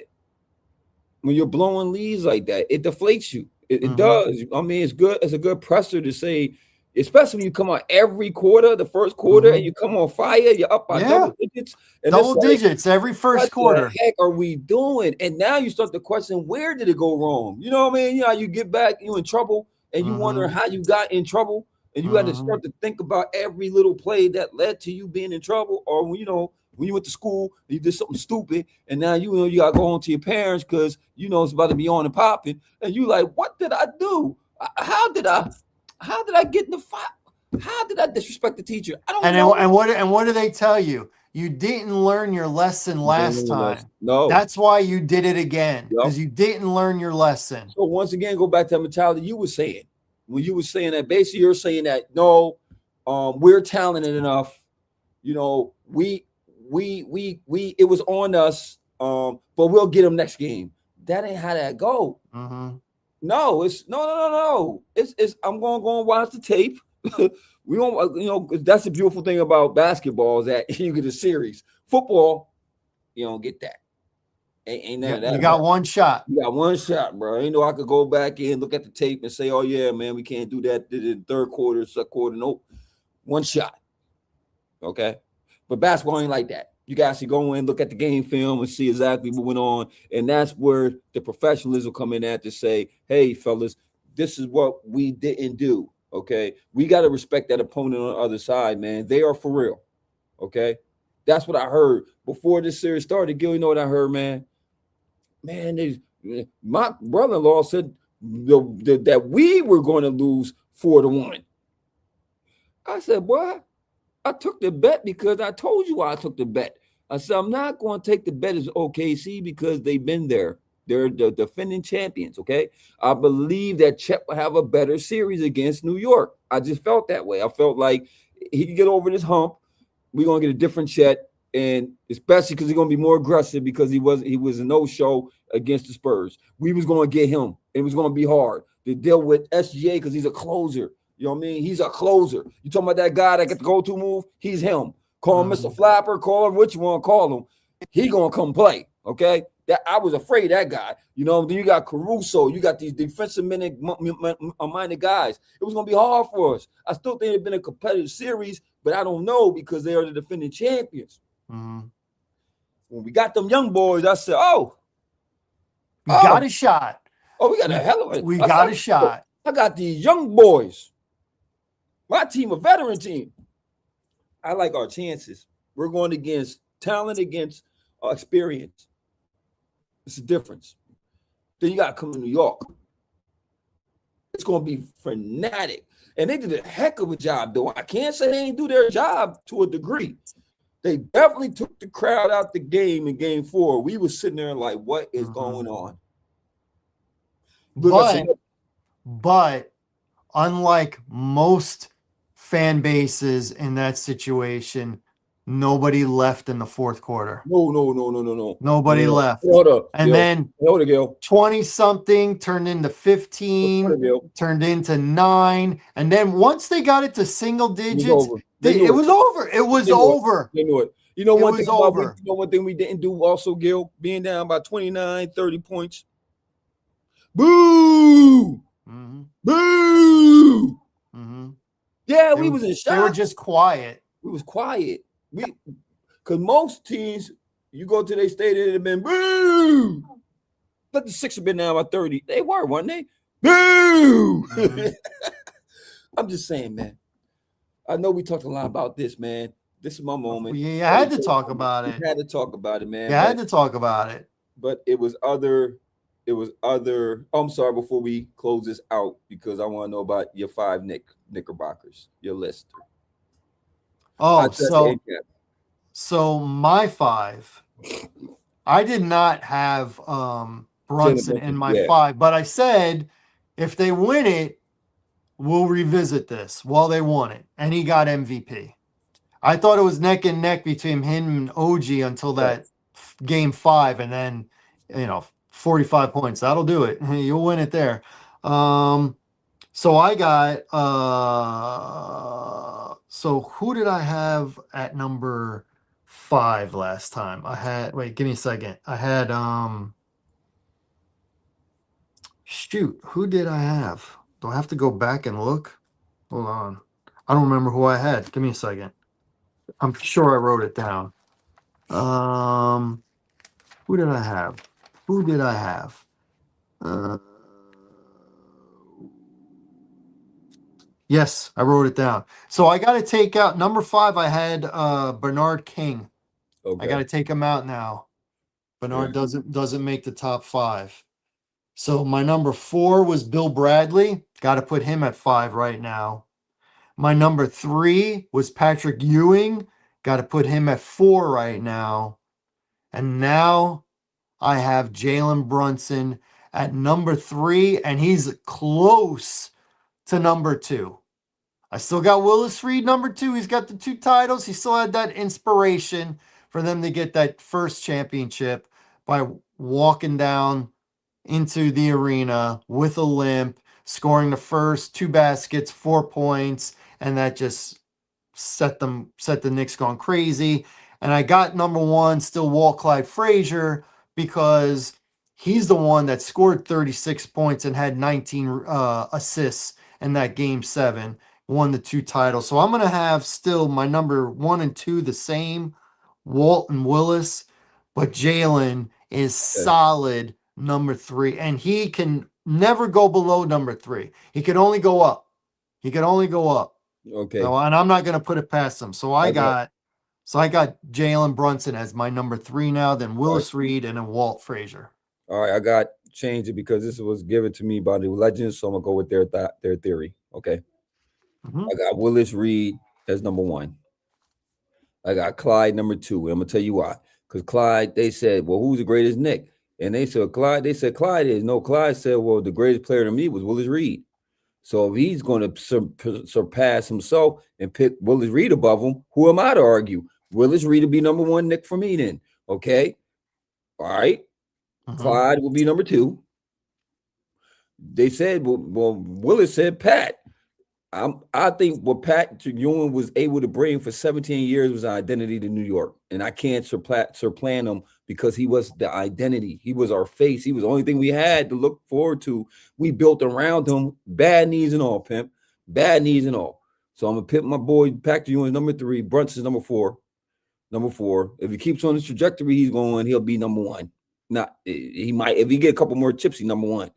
when you're blowing leads like that, it deflates you. It Hmm. does. I mean, it's good. It's a good presser to say, especially when you come out every quarter, the first quarter, and Hmm. you come on fire. You're up by double Yeah, digits, and it's double like, digits every what first the quarter. heck are we doing? And now you start to question, where did it go wrong? You know what I mean? You know, you get back, you in trouble, and you wonder Hmm. how you got in trouble, and you got to Hmm. start to think about every little play that led to you being in trouble, or when you went to school, you did something stupid, and now you got to go home to your parents because it's about to be on and popping, and you like, what did I do? How did I get in the fight? How did I disrespect the teacher? I don't And then, know. and what do they tell you? You didn't learn your lesson last time. No. That's why you did it again, Yep. because you didn't learn your lesson. So once again, go back to that mentality you were saying. When you were saying that, basically you're saying that no, we're talented enough. We it was on us. But we'll get them next game. That ain't how that go. Hmm. No, it's no. It's I'm gonna go and watch the tape. We don't, that's the beautiful thing about basketball is that you get a series. Football, you don't get that. Ain't none of You that. got one shot. You got one shot, bro. Ain't no I could go back in, look at the tape, and say, "Oh yeah, man, we can't do that." Did it in third quarter, second quarter. Nope, one shot. Okay, but basketball ain't like that. You guys should go in, look at the game film, and see exactly what went on, and that's where the professionalism come in at to say, "Hey, fellas, this is what we didn't do." Okay, we got to respect that opponent on the other side, man. They are for real. Okay, that's what I heard before this series started. Gil, you know what I heard, man? Man, my brother-in-law said that we were going to lose 4-1. I said, "Boy, I took the bet because I told you I took the bet." I said, "I'm not going to take the bet as OKC because they've been there. They're the defending champions, okay? I believe that Chet will have a better series against New York. I just felt that way. I felt like he could get over this hump. We're gonna get a different Chet, and especially because he's gonna be more aggressive because he was a no-show against the Spurs. We was gonna get him. It was gonna be hard to deal with SGA because he's a closer. You know what I mean? He's a closer. You talking about that guy that got the go-to move? He's him. Call him Mr. Hmm. Flapper, call him what you want to call him. He gonna come play. Okay. That I was afraid of that guy. Then you got Caruso, you got these defensive minded guys. It was gonna be hard for us. I still think it'd been a competitive series, but I don't know because they are the defending champions. Hmm. When we got them young boys, I said, "Oh, We got oh, a shot. oh, we got a We hell of it." we I said, got a shot. "I got these young boys. My team, a veteran team. I like our chances. We're going against talent against experience. It's a difference. Then you got to come to New York. It's going to be fanatic." And they did a heck of a job, though. I can't say they didn't do their job to a degree. They definitely took the crowd out the game in game 4. We were sitting there like, what is Hmm. going on? Look at some. But unlike most fan bases in that situation, nobody left in the fourth quarter. No. Nobody left. Hold up, And Gil. then Hold it, Gil. 20 something turned into Hold 15, it, Gil. turned into 9. And then once they got it to single It was digits, over. They knew it it. was over. It was They knew it. over. They knew it. It was over. One thing we didn't do also, Gil, being down by 29, 30 points. Boo! Mm-hmm. Boo! Mm-hmm. Yeah, we was in They were shock. just quiet. We was quiet. Because most teams, you go to their stadium, it'd have been boo. But the Sixers have been down by 30. They were, weren't they? Boo! Mm-hmm. I'm just saying, man. I know we talked a lot about this, man. This is my moment. You had to talk about We it. had to talk about it, man. You had to talk about it. But it was other. I'm sorry, before we close this out, because I want to know about your 5 Knickerbockers, your list. Oh, so my 5. I did not have Brunson in my 5, but I said if they win it, we'll revisit this. Well, they won it, and he got MVP. I thought it was neck and neck between him and OG until Yeah. that game 5, and then 45 points. That'll do it. You'll win it there. Um, so I got so who did I have at number 5 last time? I had wait, give me a second. I had shoot, who did I have? Do I have to go back and look? Hold on. I don't remember who I had. Give me a second. I'm sure I wrote it down. Um, who did I have? Who did I have? Uh, yes, I wrote it down. So I got to take out number 5. I had Bernard King. I got Okay. to take him out now. Yeah. Bernard doesn't make the top 5. So my number 4 was Bill Bradley. Got to put him at 5 right now. My number 3 was Patrick Ewing. Got to put him at 4 right now. And now I have Jalen Brunson at number 3, and he's close to number 2. I still got Willis Reed number 2. He's got the 2 titles. He still had that inspiration for them to get that first championship by walking down into the arena with a limp, scoring the first 2 baskets, 4 points, and that just set the Knicks going crazy. And I got number 1 still Walt Clyde Frazier because he's the one that scored 36 points and had 19 assists in that game 7, won the 2 titles. So I'm going to have still my number 1 and 2 the same, Walt and Willis, but Jalen is Okay. solid number 3, and he can never go below number 3. He can only go up. He can only go up. Okay. No, and I'm not going to put it past him. So I got Jalen Brunson as my number 3 now, then Willis Reed, and then Walt Frazier. All right. I got changed it because this was given to me by the legends, so I'm gonna go with their theory. Okay. Mhm. I got Willis Reed as number 1. I got Clyde number 2. And I'm gonna tell you why. Because Clyde, they said, well, who's the greatest Nick? And they said Clyde. They said Clyde is. No, Clyde said, well, the greatest player to me was Willis Reed. So if he's going to surpass himself and pick Willis Reed above him, who am I to argue? Willis Reed will be number 1 Nick for me then. Okay. All right. Clyde will be number 2. They said, well, Willis said Pat. I think what Pat Ewing was able to bring for 17 years was identity to New York. And I can't supplant him because he was the identity. He was our face. He was the only thing we had to look forward to. We built around him, bad knees and all, pimp. Bad knees and all. So I'm going to pick my boy Pat Ewing number 3. Brunson's number 4. Number 4. If he keeps on the trajectory he's going, he'll be number 1. Not he might, if he get a couple more chips, he's number 1.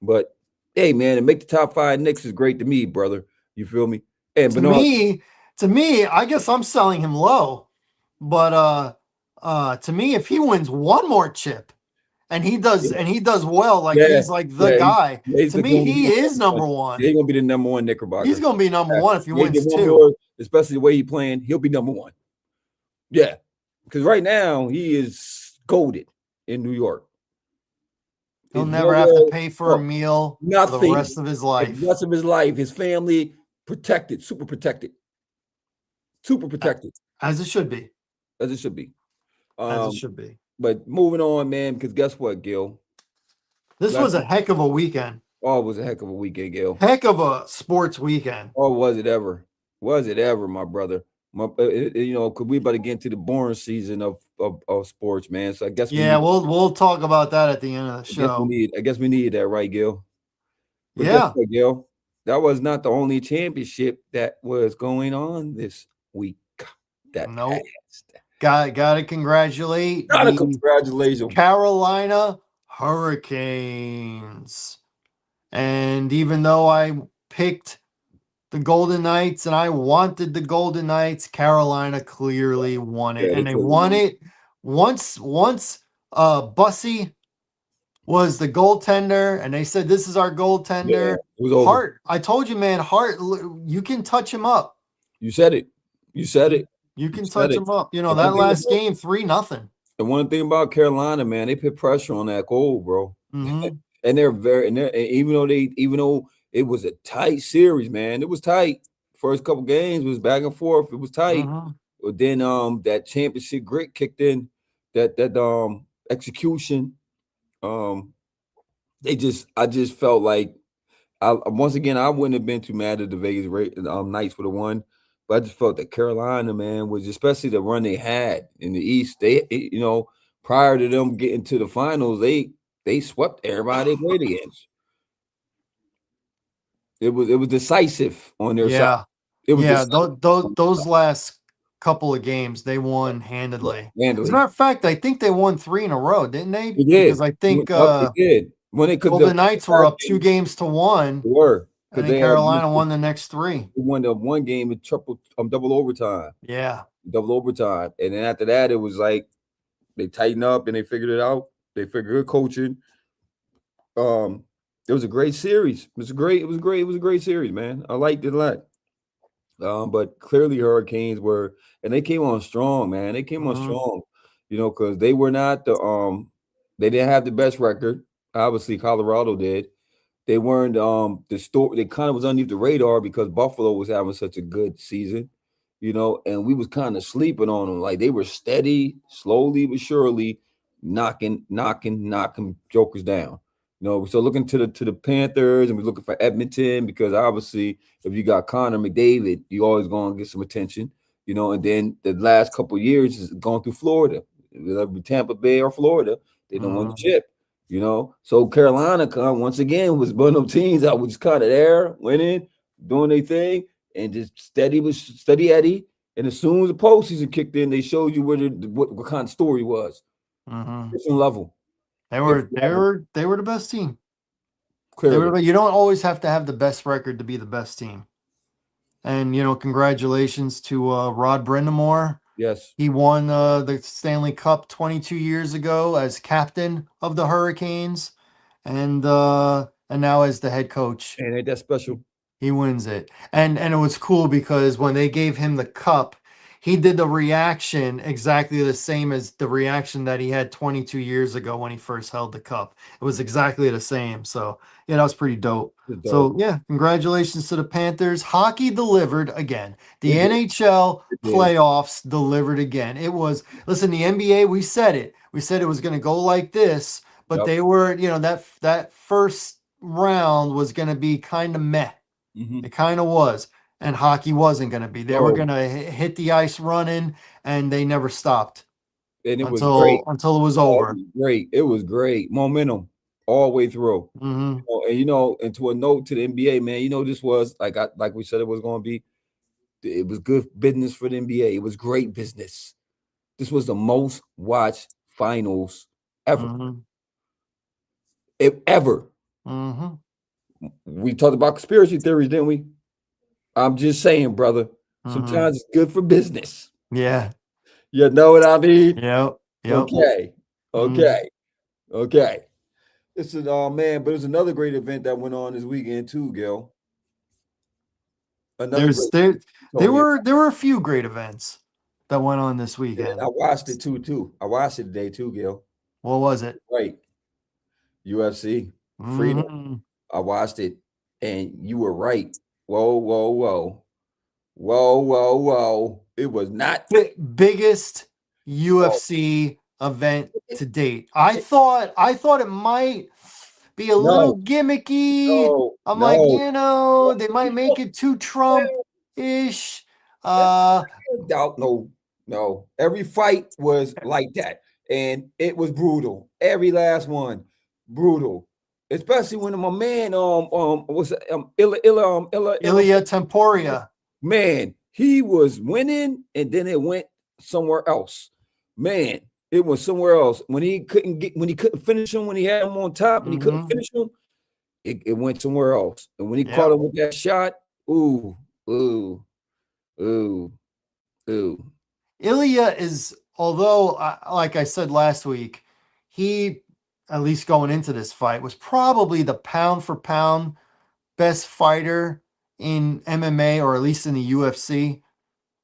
But hey, man, to make the top 5 Knicks is great to me, brother. You feel me? And To Bernard, me, I guess I'm selling him low. But to me, if he wins one more chip and he does well, like he's like the guy, to me, he is number 1. He's gonna be the number 1 Knickerbocker. He's gonna be number 1 if he wins get 2. more, especially the way he's playing, he'll be number 1. Yeah, because right now he is goaded in New York. He'll never have to pay for a meal for the rest of his life. The rest of his life, his family protected, super protected. Super protected. As it should be. As it should be. As it should be. But moving on, man, because guess what, Gil? This was a heck of a weekend. Oh, it was a heck of a weekend, Gil. Heck of a sports weekend. Oh, was it ever? Was it ever, my brother? Because we about to get into the boring season of sports, man. So I guess we'll talk about that at the end of the show. I guess we needed that, right, Gil? But yeah, what, Gil, that was not the only championship that was going on this week. Nope. Got to congratulate. Congratulations, Carolina Hurricanes. And even though I picked the Golden Knights and I wanted the Golden Knights, Carolina clearly won it. And they won it once Bussy was the goaltender, and they said, this is our goaltender. Yeah, Hart, I told you, man, Hart, you can touch him up. You said it. You can touch him up. That last game, 3-0. And one thing about Carolina, man, they put pressure on that goal, bro. Mm-hmm. And even though it was a tight series, man, it was tight. First couple games was back and forth. It was tight. Mm-hmm. But then that championship grit kicked in, that execution. Um, I just felt like once again I wouldn't have been too mad if the Knights would have won, but I just felt that Carolina, man, was especially the run they had in the East. Prior to them getting to the finals, they swept everybody they played against. It was decisive on their side. Yeah. It was Yeah, decisive on their those last couple of games they won side. handedly. As a Handily. matter of fact, I think they won 3 in a row, didn't they? They Because did. I think Yep, they did. When they could the Golden Knights were up 2 Hurricanes games to 1, were and because then they had Carolina won the next 3. they won the one game in triple double overtime. Yeah. Double overtime. And then after that, it was like they tightened up and they figured it out. They figured good coaching. Um, it was a great series. It was great. It was great. It was a great series, man. I liked it a lot. But clearly Hurricanes were, and they came on strong, man. They came on Mhm. strong, because they were not they didn't have the best record. Obviously, Colorado did. They weren't the story. They kind of was underneath the radar because Buffalo was having such a good season, and we was kind of sleeping on them. Like they were steady, slowly but surely, knocking jokers down. So looking to the Panthers, and we're looking for Edmonton because obviously if you got Connor McDavid, you always gonna get some attention. And then the last couple of years is going through Florida, whether it be Tampa Bay or Florida, they don't win the Mhm. chip. So Carolina once again was one of them teams that was kind of there, winning, doing their thing, and just steady Eddie. And as soon as the postseason kicked in, they showed you what kind of story was. Mhm. Different level, They were different they level, were they were the best team. They clearly. were, you don't always have to have the best record to be the best team. And congratulations to Rod Brindamore. Yes, He won the Stanley Cup 22 years ago as captain of the Hurricanes, and now as the head coach. and ain't that special? He wins it. And it was cool because when they gave him the cup, he did the reaction exactly the same as the reaction that he had 22 years ago when he first held the cup. It was exactly the same. So, yeah, that was pretty dope. It's dope. So, yeah, congratulations to the Panthers. Hockey delivered again. The It did. NHL It did. playoffs delivered again. It was, listen, the NBA, we said it. We said it was going to go like this, but Yep. they were, that first round was going to be kind of meh. Hmm. It kind of was. And hockey wasn't going to be. They were No, going to hit the ice running, and they never stopped and it was until great. until it was Oh, it over. was great. It was great. Momentum all the way through. Hmm. And to a note to the NBA, man, this was like we said it was going to be. It was good business for the NBA. It was great business. This was the most watched finals ever. Hmm. Ever. Hmm. We talked about conspiracy theories, didn't we? I'm just saying, brother. Hmm. Sometimes it's good for business. Yeah. You know what I mean? Yep. Yep. Okay. Hmm. Okay. Okay. This is man, but there's another great event that went on this weekend too, Gil. Another There's great there there Tony. were there were a few great events that went on this And weekend. I watched it too. I watched it today too, Gil. What was it? Right. UFC. Freedom. Hmm. I watched it. And you were right. Whoa, whoa, whoa. Whoa, whoa, whoa. It was not. Biggest Oh, UFC event it, to date. I thought it might be a no, little gimmicky. no, I'm like, no. they might make it too Trump-ish. Uh, Doubt, no, no. Every fight was like that, and it was brutal. Every last one, brutal. Especially when my man, what's it, Illa, Ilya Temporia. man, he was winning, and then it went somewhere else. Man, it was somewhere else. When he couldn't finish him, when he had him on top, and he couldn't Hmm. finish him, it went somewhere else. And when he caught Yep. him with that shot, ooh, ooh, ooh, ooh. Ilya is, although, like I said last week, he, at least going into this fight, was probably the pound for pound best fighter in MMA, or at least in the UFC.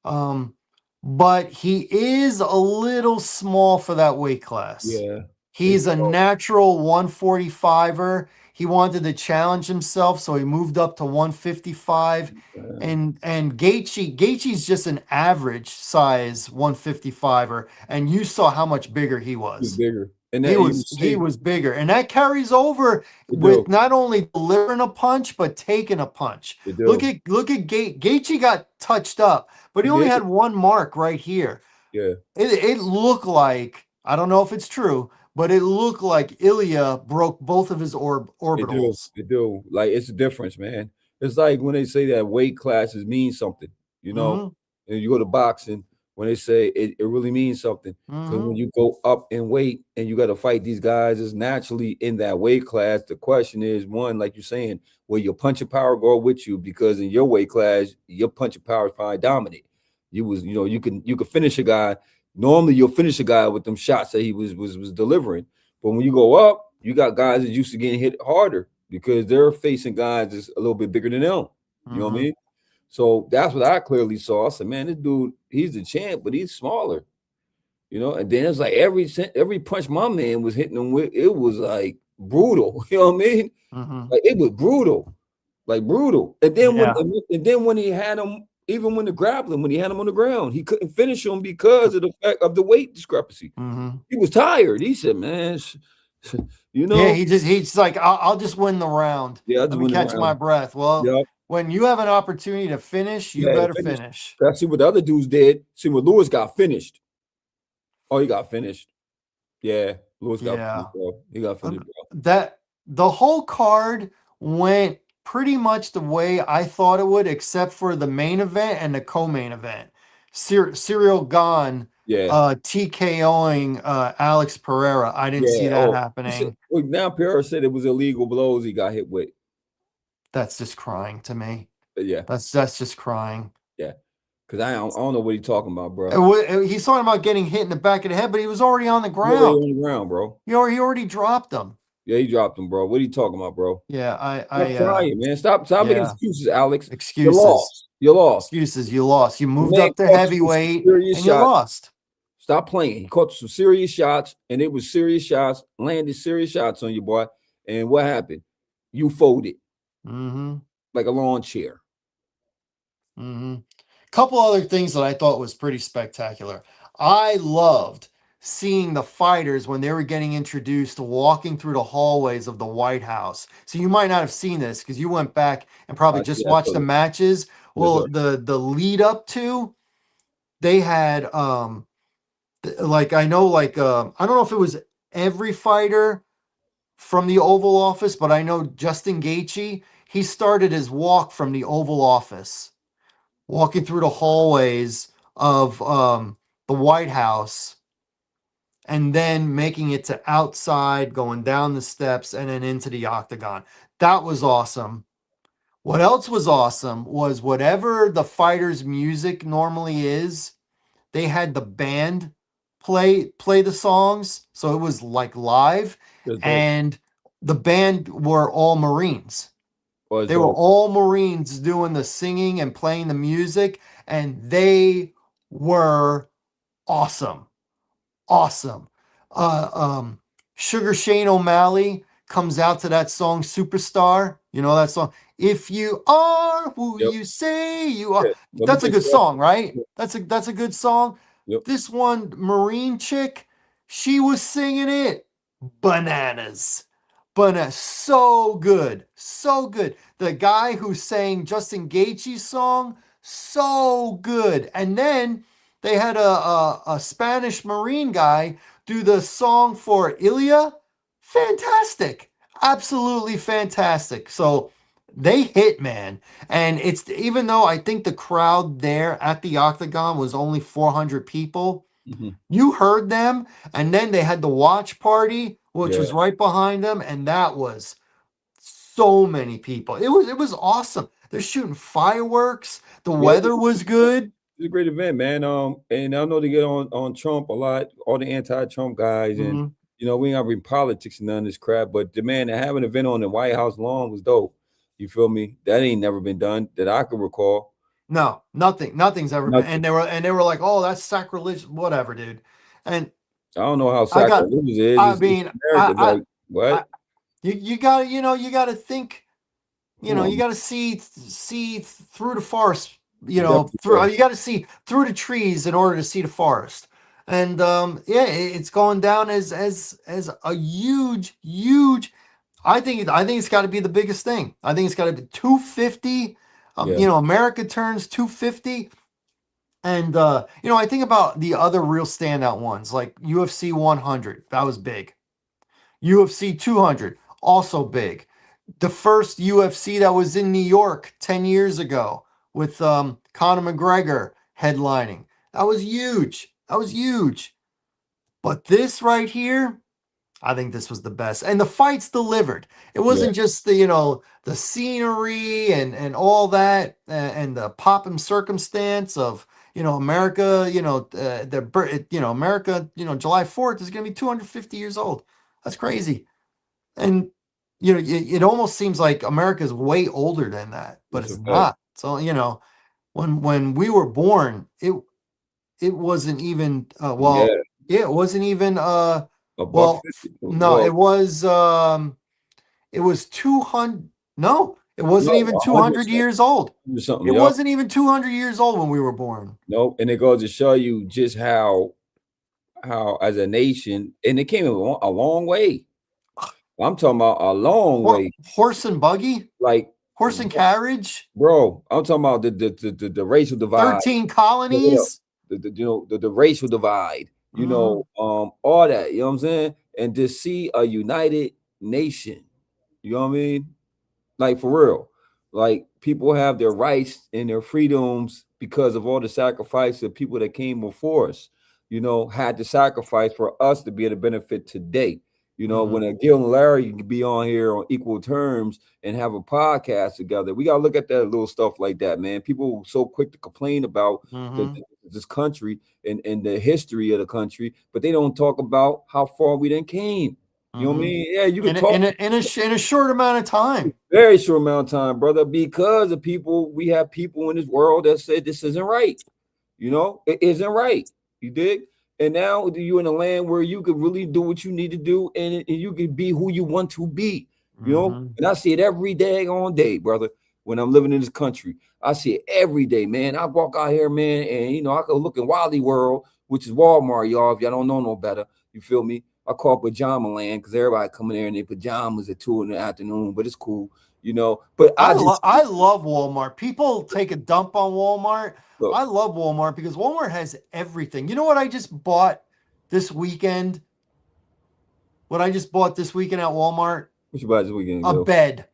Um, but he is a little small for that weight class. Yeah. It's He's a natural 145er. he wanted to challenge himself, so he moved up to 155. Uh, And Gaethje's just an average size 155er, and you saw how much bigger he he was was. bigger, and He that you was he see was bigger, and that carries over it with do, not only delivering a punch but taking a punch. it Look do. at Gaethje got touched up, but He he only did, had one mark right here. yeah. It looked like, I don't know if it's true, but it looked like Ilya broke both of his It do. orbitals. It do. Like it's a difference, man. It's like when they say that weight classes mean something, you know, Mm-hmm. and you go to boxing, when they say it really means something. Because Mm-hmm. when you go up in weight and you got to fight these guys, it's naturally in that weight class. The question is, one, like you're saying, will your punching power go with you? Because in your weight class, your punching power is probably dominant. You could finish a guy. Normally, you'll finish a guy with them shots that he was delivering. But when you go up, you got guys that used to getting hit harder because they're facing guys that's a little bit bigger than them. You know what I Mm-hmm. mean? So that's what I clearly saw. I said, man, this dude, he's the champ, but he's smaller. And then it's like every punch my man was hitting him with, it was like brutal. You know what I mean? Mm-hmm. Like it was brutal, like brutal. And then when Yeah. and then when he had him, even when the grappling, when he had him on the ground, he couldn't finish him because of the fact of the weight discrepancy. Mm-hmm. He was tired. He said, man, you Yeah, know, he's like, I'll just win the round. yeah, I Let just me went catch my around. breath. Well, Yeah, when you have an opportunity to finish, he you had to better finish. finish. I see what the other dudes did. See what Lewis got finished. Oh, he got finished. Yeah, Lewis got Yeah. finished, bro. He got finished, bro. That the whole card went pretty much the way I thought it would, except for the main event and the co-main event. Cyril Gahn Yeah, TKOing Alex Pereira. I didn't see yeah. that Oh, he said. happening. Well, now Pierre said it was illegal blows he got hit with. That's just crying to me. But yeah, That's just crying. yeah. Because I don't know what he's talking about, bro. He's talking about getting hit in the back of the head, but he was already on the He already ground. on the ground, bro. He already dropped him. Yeah, he dropped him, bro. What are you talking about, bro? Yeah, Stop crying, man. Stop making yeah, excuses, Alex. You excuses. lost. You lost. Excuses. You lost. You The moved man up to caught you with some heavyweight serious and you shots. lost. Stop playing. He caught some serious shots, and it was serious shots, landed serious shots on you, boy. And what happened? You folded Mm-hmm. like a lawn chair. Mm-hmm. Couple other things that I thought was pretty spectacular. I loved seeing the fighters when they were getting introduced, walking through the hallways of the White House. So you might not have seen this because you went back and probably just Yeah, I watched saw the it. matches. Yes, Well, sir. the lead up to, they had like I know like I don't know if it was every fighter from the Oval Office, but I know Justin Gaethje, he started his walk from the Oval Office, walking through the hallways of the White House, and then making it to outside, going down the steps, and then into the octagon. That was awesome. What else was awesome was whatever the fighter's music normally is, they had the band play the songs, so it was like live, That's dope. and the band were all Marines. Was They were dope. all Marines doing the singing and playing the music, and they were awesome. Awesome. Uh, um, Sugar Shane O'Malley comes out to that song Superstar. You know that song? If you are who Yep. you say you are. Yeah. Let me That's a get good you up. song, right? That's a good song. Yep. This one Marine chick, she was singing it bananas. Bananas. So good. So good. The guy who sang Justin Gaethje's song, so good. And then they had a Spanish Marine guy do the song for Ilya. Fantastic. Absolutely fantastic. So they hit, man. And it's even though I think the crowd there at the Octagon was only 400 people, Mhm. you heard them. And then they had the watch party, which Yeah. was right behind them. And that was so many people. It was awesome. They're shooting fireworks. The Yeah. weather was good. It's a great event, man. And I know they get on Trump a lot, all the anti-Trump guys, and Mhm. we ain't got to be politics and none of this crap. But the man to have an event on the White House lawn was dope. You feel me? That ain't never been done that I can recall. No, nothing's ever been. Nothing. And they were like, "Oh, that's sacrilegious, whatever, dude." And I don't know how I got, sacrilegious it is. I It's mean, America. Like I what? You got to, you got to think, Come you on, got to see through the forest, you definitely do. you got to see through the trees in order to see the forest. And yeah, it's going down as a huge. I think it's got to be the biggest thing. I think it's got to be 250. Yeah, America turns 250. And I think about the other real standout ones like UFC 100. That was big. UFC 200, also big. The first UFC that was in New York 10 years ago with Conor McGregor headlining. That was huge. That was huge. But this right here, I think this was the best. And the fights delivered. It yeah, wasn't just the scenery and all that and the pop and circumstance of America, America, July 4th is going to be 250 years old. That's crazy. And it almost seems like America's way older than that, but that's a it's fact. not. So, when we were born, it wasn't even Yeah, yeah, it wasn't even a buck well, 50. no, Well, it was 200. No, it wasn't no, even 100 200 years old. something. It Yup. wasn't even 200 years old when we were born. Nope. And it goes to show you just how as a nation, and it came a long way. I'm talking about a long way. Horse and buggy, Like, horse and carriage, bro, I'm talking about the racial divide. 13 Yeah, yeah. colonies. The racial divide, Mhm. all that, you know what I'm saying? And to see a united nation, you know what I mean? Like for real. Like people have their rights and their freedoms because of all the sacrifice of people that came before us, had to sacrifice for us to be able to benefit today. When Mhm. a Gil and Larry can be on here on equal terms and have a podcast together, we gotta look at that little stuff like that, man. People so quick to complain about Mhm. this country and the history of the country, but they don't talk about how far we then came. You know what I Mhm. mean? Yeah, you could In a, talk in a, in a, sh- in a short amount of time. very short amount of time, brother, because of people. We have people in this world that said this isn't right. It isn't right. You dig? And now you in a land where you could really do what you need to do, and you can be who you want to be. Mhm. And I see it every day on day, brother. When I'm living in this country, I see it every day, man. I walk out here, man, and I can look in Wally World, which is Walmart, y'all. If y'all don't know no better, you feel me? I call it pajama land because everybody coming there in their pajamas at 2 in the afternoon, but it's cool. But I just I love Walmart. People take a dump on Walmart. look, I love Walmart because Walmart has everything. You know what I just bought this weekend? What I just bought this weekend at Walmart? what you buy this weekend, A Gil? bed.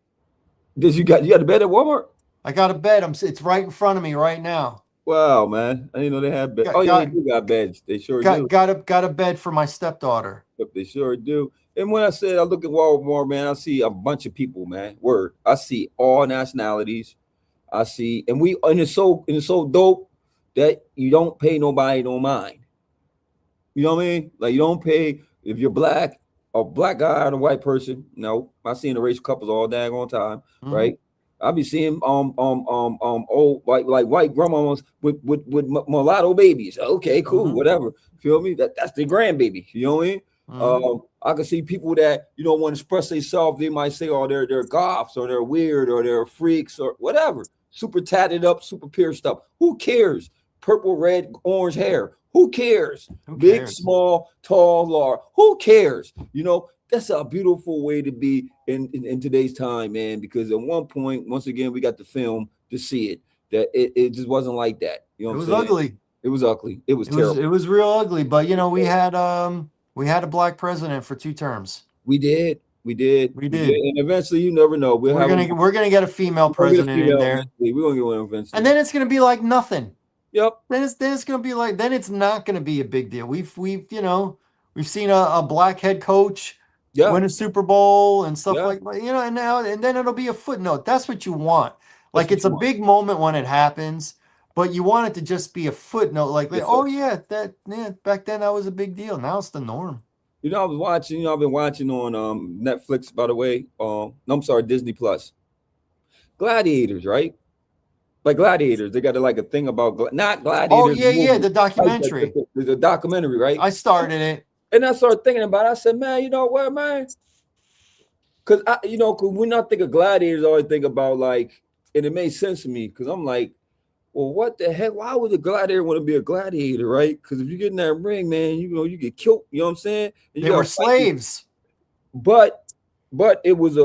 Did you got a bed at Walmart? I got a bed. It's right in front of me right now. Wow, man. I didn't know they had beds. Got Oh, yeah, they got do got beds. They sure got do. got a bed for my stepdaughter. Yep, they sure do. And when I said I look at Walmart, man, I see a bunch of people, man. Word. I see all nationalities. I see, and it's so dope that you don't pay nobody no mind. You know what I mean? Like you don't pay if you're black, a black guy and a white person. No, I seen the racial couples all daggone time, Hmm. right? I be seeing old like white grandmas with mulatto babies. Okay, cool, Hmm. whatever. Feel me? That's the grandbaby. You know what I mean? Hmm. I can see people that want to express themselves. They might say, "Oh, they're goths or they're weird or they're freaks or whatever." Super tatted up, super pierced up. Who cares? Purple, red, orange hair. Who cares? Who Big, cares? small, tall, large. Who cares? That's a beautiful way to be in today's time, man. Because at one point, once again, we got the film to see it that it just wasn't like that. You know It what I'm was saying? ugly. It was ugly. It was It terrible. was real ugly. But we had a black president for 2 terms. We did. We did. We We did. did. And eventually, you never know. We'll have a We're gonna get a female we're gonna get a president in female there, eventually. We're gonna get one and eventually. then it's gonna be like nothing. Yep. Then it's gonna be like then it's not gonna be a big deal. We've seen a black head coach Yeah. win a Super Bowl and stuff Yeah. like and then it'll be a footnote. That's what you want. That's Like what it's a you want. big moment when it happens, but you want it to just be a footnote. Like Yes, sir. oh yeah, back then that was a big deal. Now it's the norm. I was watching, I've been watching on Netflix, by the way. No, I'm sorry, Disney Plus. Gladiators, right? Like Gladiators, they got like a thing about not Oh Gladiators yeah, yeah, movie, the like documentary. the documentary, right? I started it. And I started thinking about it. I said, man, you know what, man? Because cause when I think of gladiators, I always think about like, and it made sense to me because I'm like, well, what the heck? Why would a gladiator want to be a gladiator, right? Because if you get in that ring, man, you get killed. You know what I'm saying? And They you were gotta fight. slaves. But but within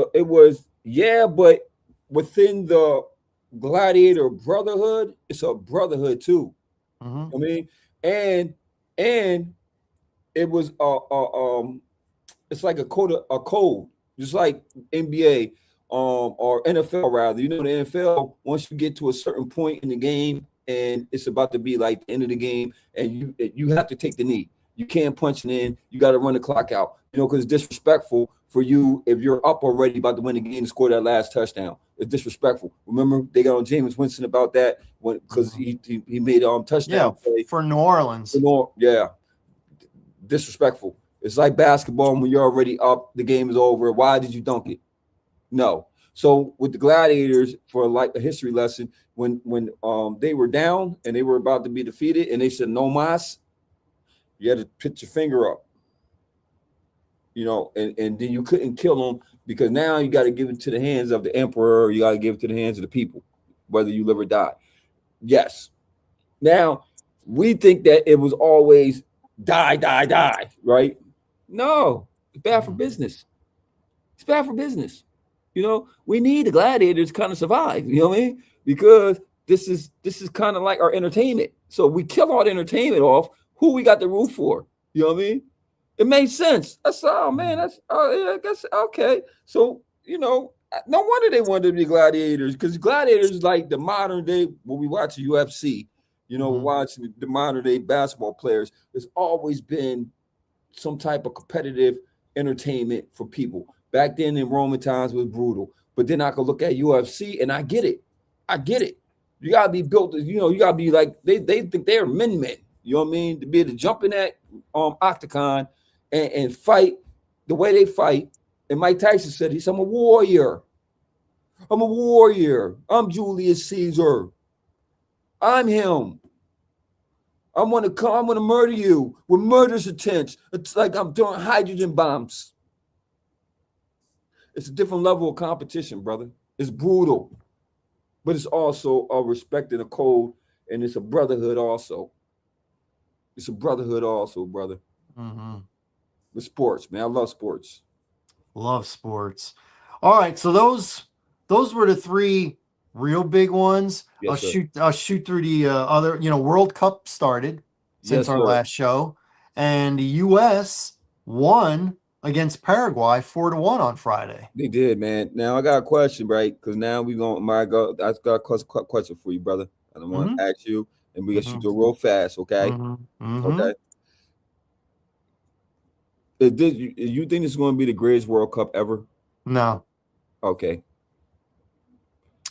the gladiator brotherhood, it's a brotherhood too. Hmm. I mean, and it was it's like a code, just like NBA or NFL rather. You know, the NFL, once you get to a certain point in the game and it's about to be like the end of the game, and you have to take the knee. You can't punch it in. You got to run the clock out. You know, because it's disrespectful for you if you're up already about to win the game and score that last touchdown. It's disrespectful. Remember, they got on Jameis Winston about that because Hmm. he made touchdown Yeah, play. for New Orleans. Yeah, disrespectful. It's like basketball when you're already up, the game is over. Why did you dunk it? No. So with the gladiators, for like a history lesson, when they were down and they were about to be defeated, and they said no mas, you had to put your finger up, and then you couldn't kill them because now you got to give it to the hands of the emperor, or you got to give it to the hands of the people, whether you live or die. Yes. Now we think that it was always die, die, die, right? No, it's bad for Mhm. business. It's bad for business. We need the gladiators to kind of survive. You know what I mean? Because this is kind of like our entertainment. So we kill all the entertainment off. Who we got the roof for? You know what I mean? It made sense. That's oh man. Mhm. That's yeah. I guess okay. So no wonder they wanted to be gladiators because gladiators is like the modern day when we watch UFC. Mhm. Watching the modern day basketball players. There's always been some type of competitive entertainment for people. Back then in Roman times was brutal. But then I could look at UFC and I get it. I get it. You gotta be built, you gotta be like they think they're men. You know what I mean? To be able to jump in that octagon and fight the way they fight. And Mike Tyson said, he said, I'm a warrior. I'm a warrior. I'm Julius Caesar. I'm him. I'm gonna murder you with murderous intent. It's like I'm doing hydrogen bombs. It's a different level of competition, brother. It's brutal, but it's also a respect and a code, and it's a brotherhood also. It's a brotherhood also, brother. Mhm. With sports, man. I love sports. Love sports. All right, so those were the three real big ones. I'll Yes, sir. shoot I'll shoot through the other. World Cup started since Yes, our sir. last show, and the U.S. won against Paraguay 4-1 on Friday. They did, man. Now I got a question, right? Because now we going my God, I got a question for you, brother. And I want Mm-hmm. to ask you, and we got to shoot Mm-hmm. it real fast, okay? Mm-hmm. Mm-hmm. Okay. You think this is going to be the greatest World Cup ever? No, Okay.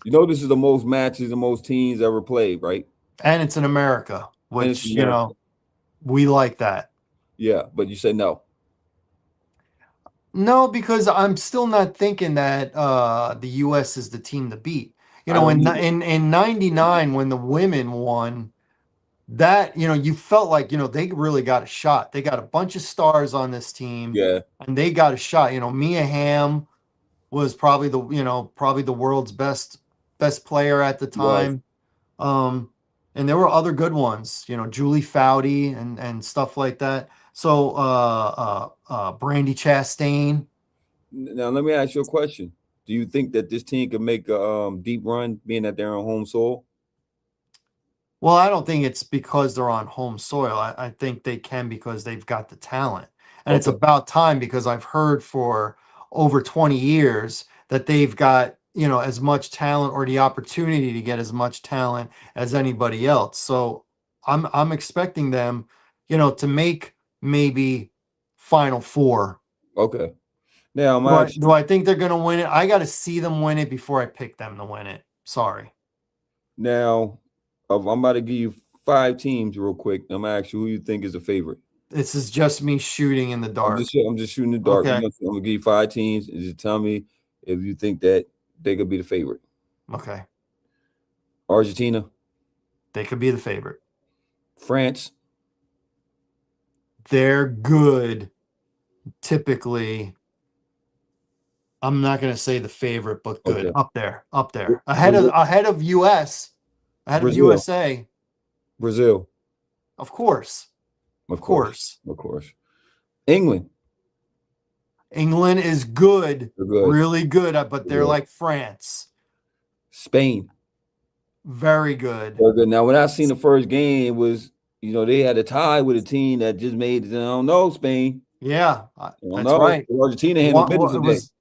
This is the most matches, the most teams ever played, right? and it's in America, And it's which America. we like that. Yeah, but you say no. No, because I'm still not thinking that the U.S. is the team to beat. I don't In either. in '99 when the women won, that you felt like they really got a shot. They got a bunch of stars on this team, Yeah, and they got a shot. Mia Hamm was probably the world's best player at the it was. time. Um, and there were other good ones, Julie Foudy and stuff like that. So Brandy Chastain. Now let me ask you a question. Do you think that this team can make a deep run, being that they're on home soil? Well, I don't think it's because they're on home soil. I think they can because they've got the talent. And it's Okay, about time because I've heard for over 20 years that they've got, as much talent or the opportunity to get as much talent as anybody else. So I'm expecting them, to make maybe Final Four. okay. Now I'm Do I actually do I think they're gonna win it? I gotta see them win it before I pick them to win it. Sorry. now I'm about to give you five teams real quick. I'm gonna ask you who you think is a favorite. This is just me shooting in the dark. I'm just shooting the dark. Okay. I'm gonna give you five teams and just tell me if you think that they could be the favorite. Okay. Argentina, They could be the favorite. France, They're good typically. I'm not going to say the favorite, but good. Okay. Up there. Up there. Brazil, Ahead of US. Ahead of Brazil, USA. Brazil, Of course. of Of course, course. of course. England, England is good. they're good. Really good, but They're they're good. like France. Spain, Very good. they're good. Now, when I seen the first game, it was they had a tie with a team that just made. I don't know Spain. Yeah, I don't that's know. right. Argentina handled business It today. was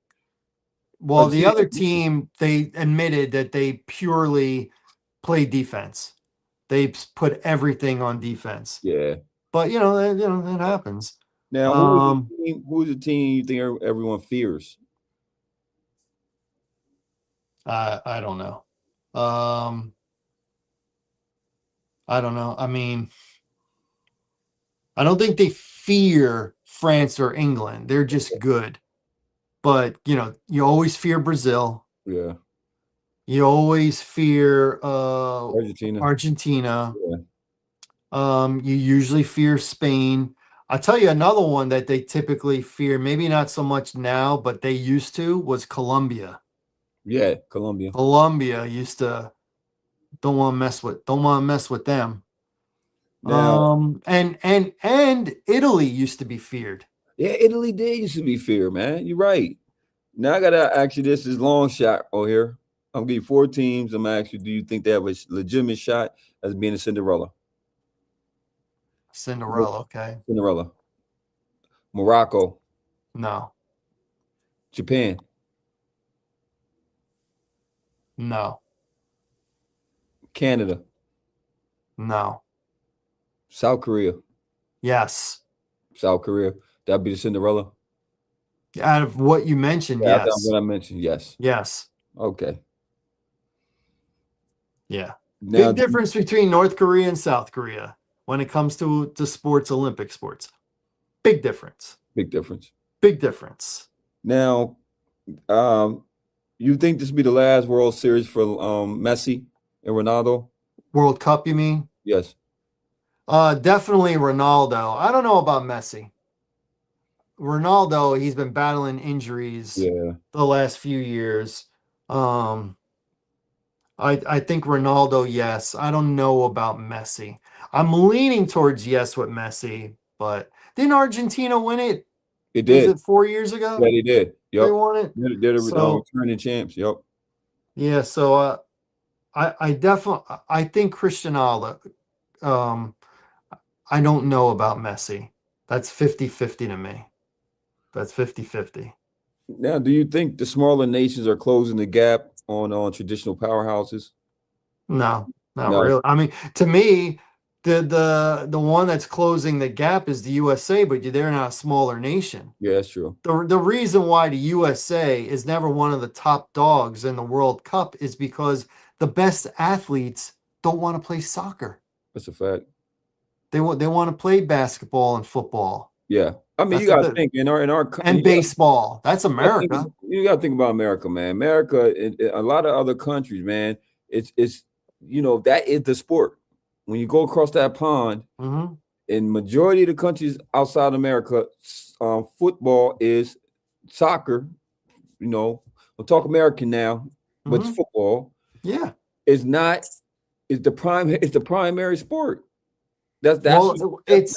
well, the Argentina, other team, they admitted that they purely play defense. They put everything on defense. yeah. But that happens. Now, who is the Um, team? Who is the team you think everyone fears? I don't know. Um, I don't know. I mean, I don't think they fear France or England. They're just good. But, you always fear Brazil. Yeah, You always fear Argentina. Argentina. Yeah, You usually fear Spain. I'll tell you another one that they typically fear, maybe not so much now, but they used to, was Colombia. yeah. Colombia. Colombia used to don't want to mess with them. Now, And Italy used to be feared. yeah, Italy did used to be feared, man. You're right. Now I gotta ask you this is long shot over here. I'm gonna give you four teams. I'm gonna ask you, do you think they have a legitimate shot as being a Cinderella? Cinderella, okay? Cinderella. Morocco, No, Japan, no, Canada, no. South Korea. Yes. South Korea. That'd be the Cinderella. Out of what you mentioned, Yeah, that's yes. what I mentioned. Yes. Yes. Okay. Yeah. Now, Big difference between North Korea and South Korea when it comes to sports, Olympic sports. Big difference. big difference. Big difference. Now, um, you think this will be the last World Series for Messi and Ronaldo? World Cup, you mean? Yes. Definitely Ronaldo. I don't know about Messi. Ronaldo, he's been battling injuries Yeah. the last few years. Um, I think Ronaldo, yes. I don't know about Messi. I'm leaning towards yes with Messi, but didn't Argentina win it? It Was did. it 4 years Yeah, ago? they did. They Yep. won it. They're the So returning champs. Yep. yeah, so I definitely I think Cristiano. Um, I don't know about Messi. That's 50-50 to me. That's 50-50. Now, do you think the smaller nations are closing the gap on traditional powerhouses? No, not No. really. I mean, to me, the one that's closing the gap is the USA, but they're not a smaller nation. Yeah, that's true. The reason why the USA is never one of the top dogs in the World Cup is because the best athletes don't want to play soccer. That's a fact. They want to play basketball and football. Yeah. I mean, you That's got to the think in our and baseball. That's you gotta think, America. you gotta think about America, man. America, a lot of other countries, man. It's that is the sport. When you go across that pond, Hmm. in majority of the countries outside America, football is soccer. We'll talk American now, but it's Hmm. football. Yeah. Is not is the prime. It's the primary sport. That's Well, it's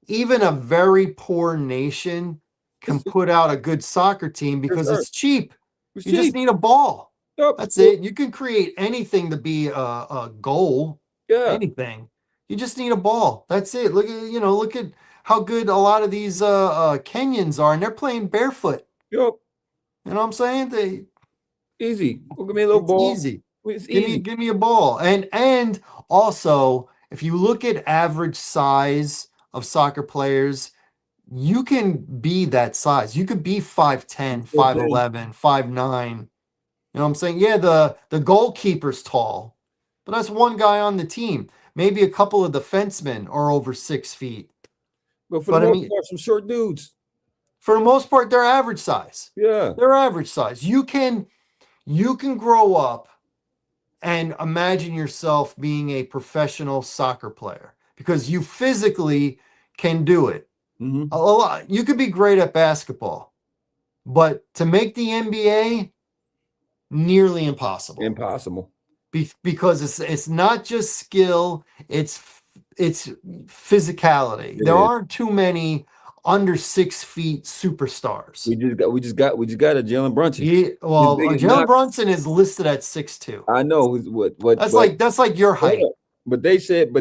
even a very poor nation can it's, put out a good soccer team yes, because sir. it's cheap. It's You just cheap. need a ball. Yep. That's it. You can create anything to be a goal. Yeah. Anything. You just need a ball. That's it. Look at how good a lot of these Kenyans are, and they're playing barefoot. Yep. You know what I'm saying? Easy. Go give me a little It's ball. easy. It's Give me easy. give me a ball. And also, if you look at average size of soccer players, you can be that size. You could be 5'10, Sure can. 5'11, 5'9. You know what I'm saying? Yeah, the goalkeeper's tall, but that's one guy on the team. Maybe a couple of defensemen are over 6 feet. But for the But I most mean, part, some short dudes. for the most part, they're average size. Yeah. They're average size. You can grow up and imagine yourself being a professional soccer player because you physically can do it. Hmm. A lot. You could be great at basketball. But to make the NBA, nearly impossible. Impossible. Because it's not just skill, it's physicality. It There is. aren't too many under 6 feet superstars. We just got a Jalen Brunson. He's Well, big Jalen enough. Brunson is listed at 6'2". I know what That's like your height. but they said,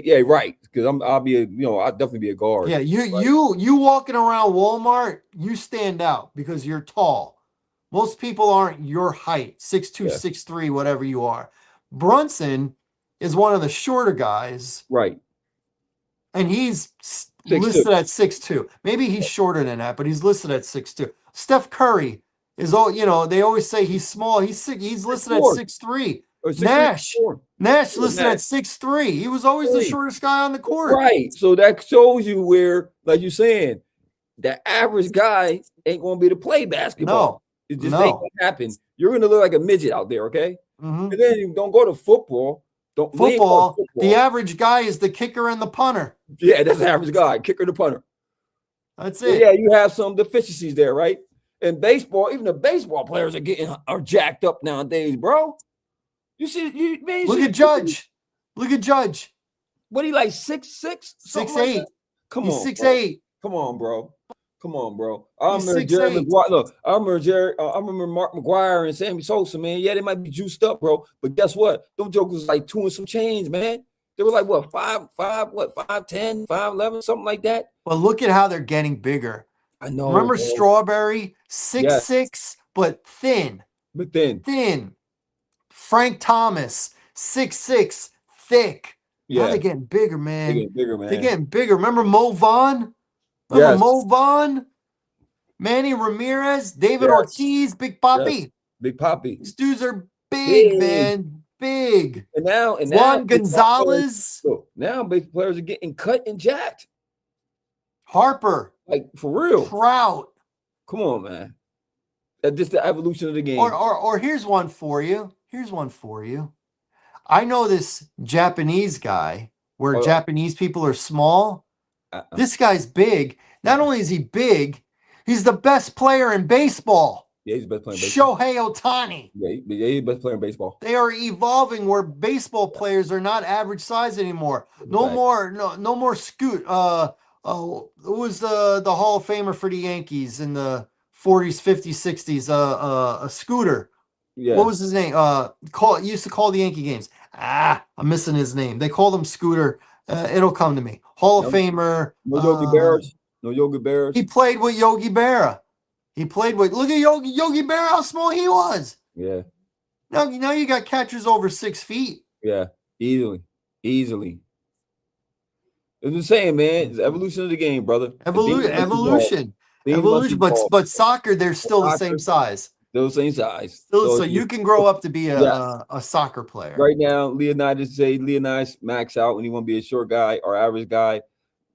yeah, right. Because I'll definitely be a guard. Yeah, Right? you walking around Walmart, you stand out because you're tall. Most people aren't your height, 6'2", Yeah. 6'3", whatever you are. Brunson is one of the shorter guys, Right. and he's 6'2". listed at 6'2". Maybe he's shorter than that, but he's listed at 6'2". Steph Curry is all, they always say he's small. He's listed at 6'4". 6'3". Or 6'3", Nash 6'4". listed at 6'3". He was always the Hey. shortest guy on the court. Right. So that shows you where, like you're saying, the average guy ain't gonna be to play basketball. No. It just ain't gonna happen. You're gonna look like a midget out there, okay? Mm-hmm. And then you don't go to football. Football, the average guy is the kicker and the punter. Yeah, that's the average guy, kicker the punter. That's it. it. Yeah, you have some deficiencies there, right? In baseball, even the baseball players are jacked up nowadays, bro. You see, Look at Judge. Look at Judge. What he like 6'6"? 6'8". Come He's on, 6'8". Come on, bro. Come on, bro. I He's remember Jerry 6'8". McGuire. Look, I remember Mark McGuire and Sammy Sosa, man. Yeah, they might be juiced up, bro. But guess what? Them jokers was like 2 and some change, man. They were like, what, 5'10", 5'11", something like that. But look at how they're getting bigger. I know. Remember bro. Strawberry? 6'6", but thin. But thin. Frank Thomas, 6'6", thick. Yeah. Now they're getting bigger, man. They're getting bigger, man. They're getting bigger. Remember Mo Vaughn? Mo Vaughn? Manny Ramirez, David Ortiz, Big Papi. Yes. Big Papi. These dudes are big, man. Big. And now Juan Gonzalez. Now big players are getting cut and jacked. Harper. Like for real. Trout. Come on, man. That's just the evolution of the game. Or here's one for you. I know this Japanese guy where Japanese people are small. This guy's big. Not only is he big, he's the best player in baseball. Yeah, he's the best player in baseball. Shohei Ohtani. Yeah, he's the best player in baseball. They are evolving where baseball players are not average size anymore. No more Scoot. Who was the Hall of Famer for the Yankees in the 40s, 50s, 60s? Scooter. Yeah. What was his name? Used to call the Yankee games. I'm missing his name. They called him Scooter. It'll come to me. Hall of Famer. No Yogi Berra. No Yogi Berra. He played with Yogi Berra. Look at Yogi Berra, how small he was. Yeah. Now you got catchers over 6 feet. Yeah, easily. It's the same, man. It's the evolution of the game, brother. Evolution. But soccer, they're still the same size. Still the same size. So you can grow up to be a soccer player. Right now, Leonidas max out when you want to be a short guy or average guy.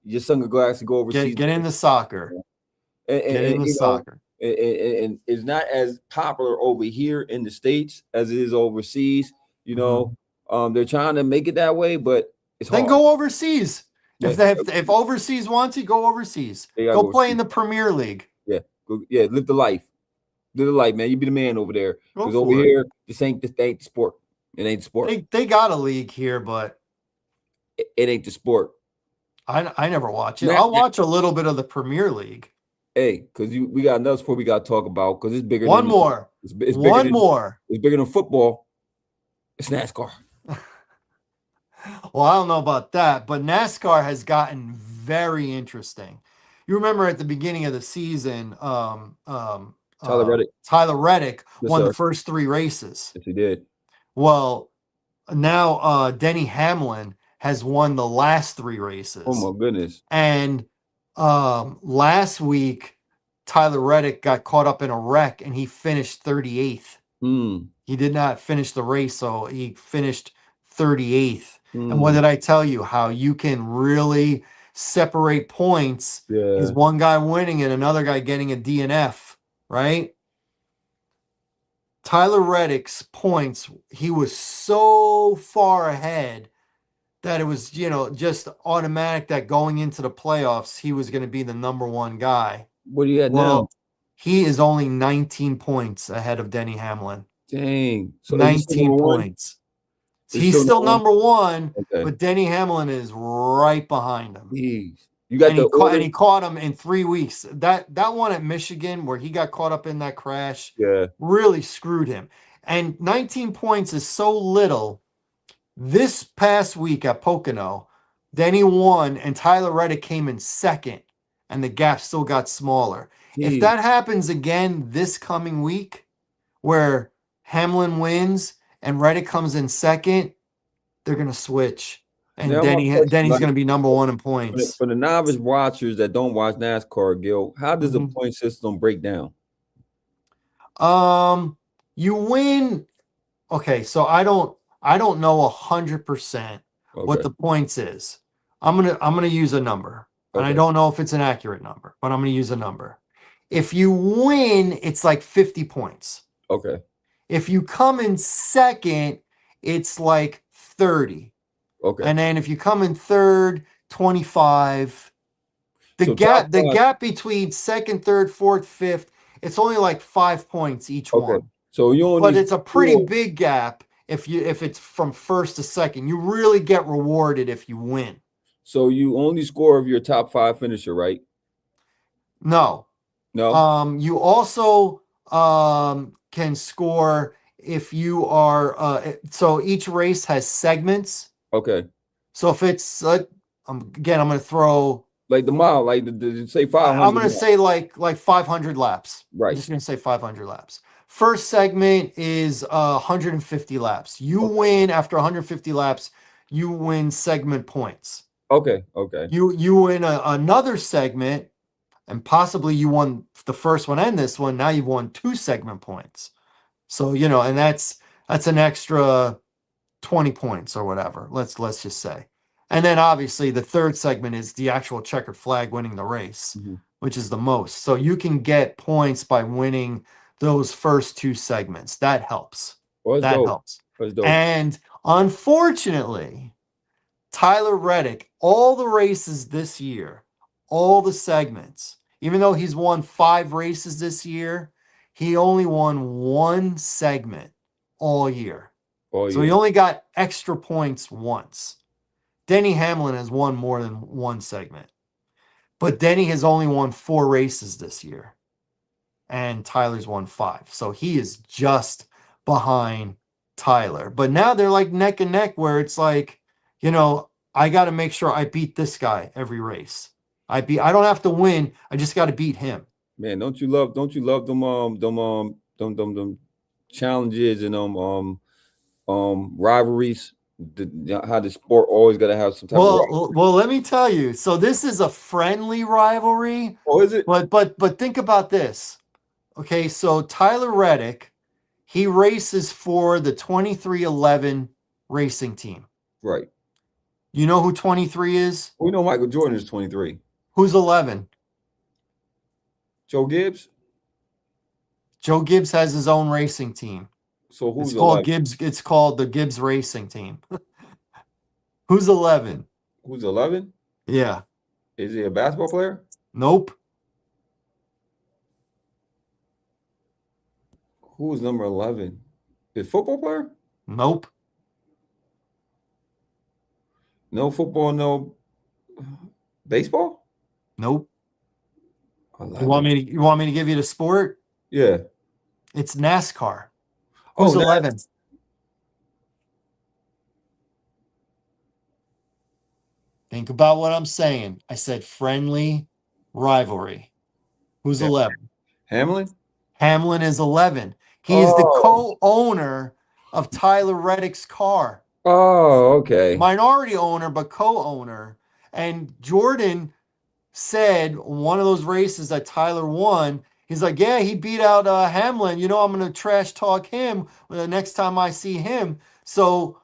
Your son could go overseas. Get into soccer. Soccer. And it's not as popular over here in the States as it is overseas. They're trying to make it that way, but it's hard. Then go overseas. If overseas wants you, go overseas. Go play in the Premier League. Yeah, live the life. Live the life, man. You be the man over there. Because over here, this ain't the sport. It ain't the sport. They got a league here, but it ain't the sport. I never watch it. I'll watch a little bit of the Premier League. Hey, because we got another sport we got to talk about because it's bigger. One more. It's bigger than football. It's NASCAR. Well, I don't know about that, but NASCAR has gotten very interesting. You remember at the beginning of the season, Tyler Reddick won the first 3 races. Yes, he did. Well, now Denny Hamlin has won the last 3 races. Oh, my goodness. And last week, Tyler Reddick got caught up in a wreck, and he finished 38th. He did not finish the race, so he finished 38th. And what did I tell you? How you can really separate points is one guy winning and another guy getting a DNF, right? Tyler Reddick's points, he was so far ahead that it was, just automatic that going into the playoffs, he was going to be the number 1 guy. What do you have now? He is only 19 points ahead of Denny Hamlin. Dang. So is he still 19 number one? points. Is he He's still still number one? number one, Okay. but Denny Hamlin is right behind him. Jeez. You got And the order? he caught him in 3 weeks. That one at Michigan where he got caught up in that crash Yeah. really screwed him. And 19 points is so little. This past week at Pocono, Denny won and Tyler Reddick came in second, and the gap still got smaller. If Jeez. that happens again this coming week, where Hamlin wins and Reddick comes in second, they're gonna switch, and Now my question, Denny's like gonna be number one in for the, points. for the novice watchers that don't watch NASCAR, Gil, how does the Mhm. point system break down? You win. Okay, so I don't know 100% what Okay. the points is. I'm gonna use a number, and I Okay. don't know if it's an accurate number, but I'm gonna use a number. If you win, it's like 50 points. Okay. If you come in second, it's like 30. Okay. And then if you come in third, 25. The So top gap, the five. gap between second, third, fourth, fifth, it's only like 5 points each Okay. one. So you But only it's a pretty score. big gap if it's from first to second. You really get rewarded if you win. So you only score of your top five finisher, right? No. No. You also can score if you are so each race has segments. Okay. So if it's again, I'm going to throw Like the mile, like say I'm 500 going to miles. say like 500 laps. I'm Right. just going to say 500 laps. First segment is 150 laps. You Okay. win after 150 laps, you win segment points. Okay. Okay. You win another segment, and possibly you won the first one and this one. Now you've won 2 segment points. So and that's an extra 20 points or whatever. Let's just say. And then obviously the third segment is the actual checkered flag winning the race, Mhm. which is the most. So you can get points by winning those first 2 segments. That helps. Well, that's That dope. helps. That's dope. And unfortunately, Tyler Reddick, all the races this year, all the segments, even though he's won 5 races this year, he only won 1 segment all year. Oh So he yeah. only got extra points once. Denny Hamlin has won more than 1 segment. But Denny has only won 4 races this year. And Tyler's won 5. So he is just behind Tyler. But now they're like neck and neck where it's like, I got to make sure I beat this guy every race. I don't have to win. I just got to beat him. Man, don't you love them challenges and rivalries? How the sport always gotta have some type of rivalry. Well, let me tell you. So this is a friendly rivalry, Oh, is it? but think about this. Okay, so Tyler Reddick, he races for the 2311 racing team. Right. You know who 23 is? We know Michael Jordan is 23. Who's 11? Joe Gibbs. Joe Gibbs has his own racing team. So It's who's called 11? Gibbs. It's called the Gibbs Racing Team. Who's 11? Who's 11? Yeah. Is he a basketball player? Nope. Who is number 11? Is football player? Nope. No football, no baseball? Nope. 11. You want me to give you the sport? Yeah. It's NASCAR. Oh, Who's 11? Think about what I'm saying. I said friendly rivalry. Who's 11? Hamlin? Hamlin is 11. He is the Oh. co-owner of Tyler Reddick's car. Oh, okay. Minority owner, but co-owner. And Jordan said one of those races that Tyler won, he's like, yeah, he beat out Hamlin. I'm going to trash talk him the next time I see him. So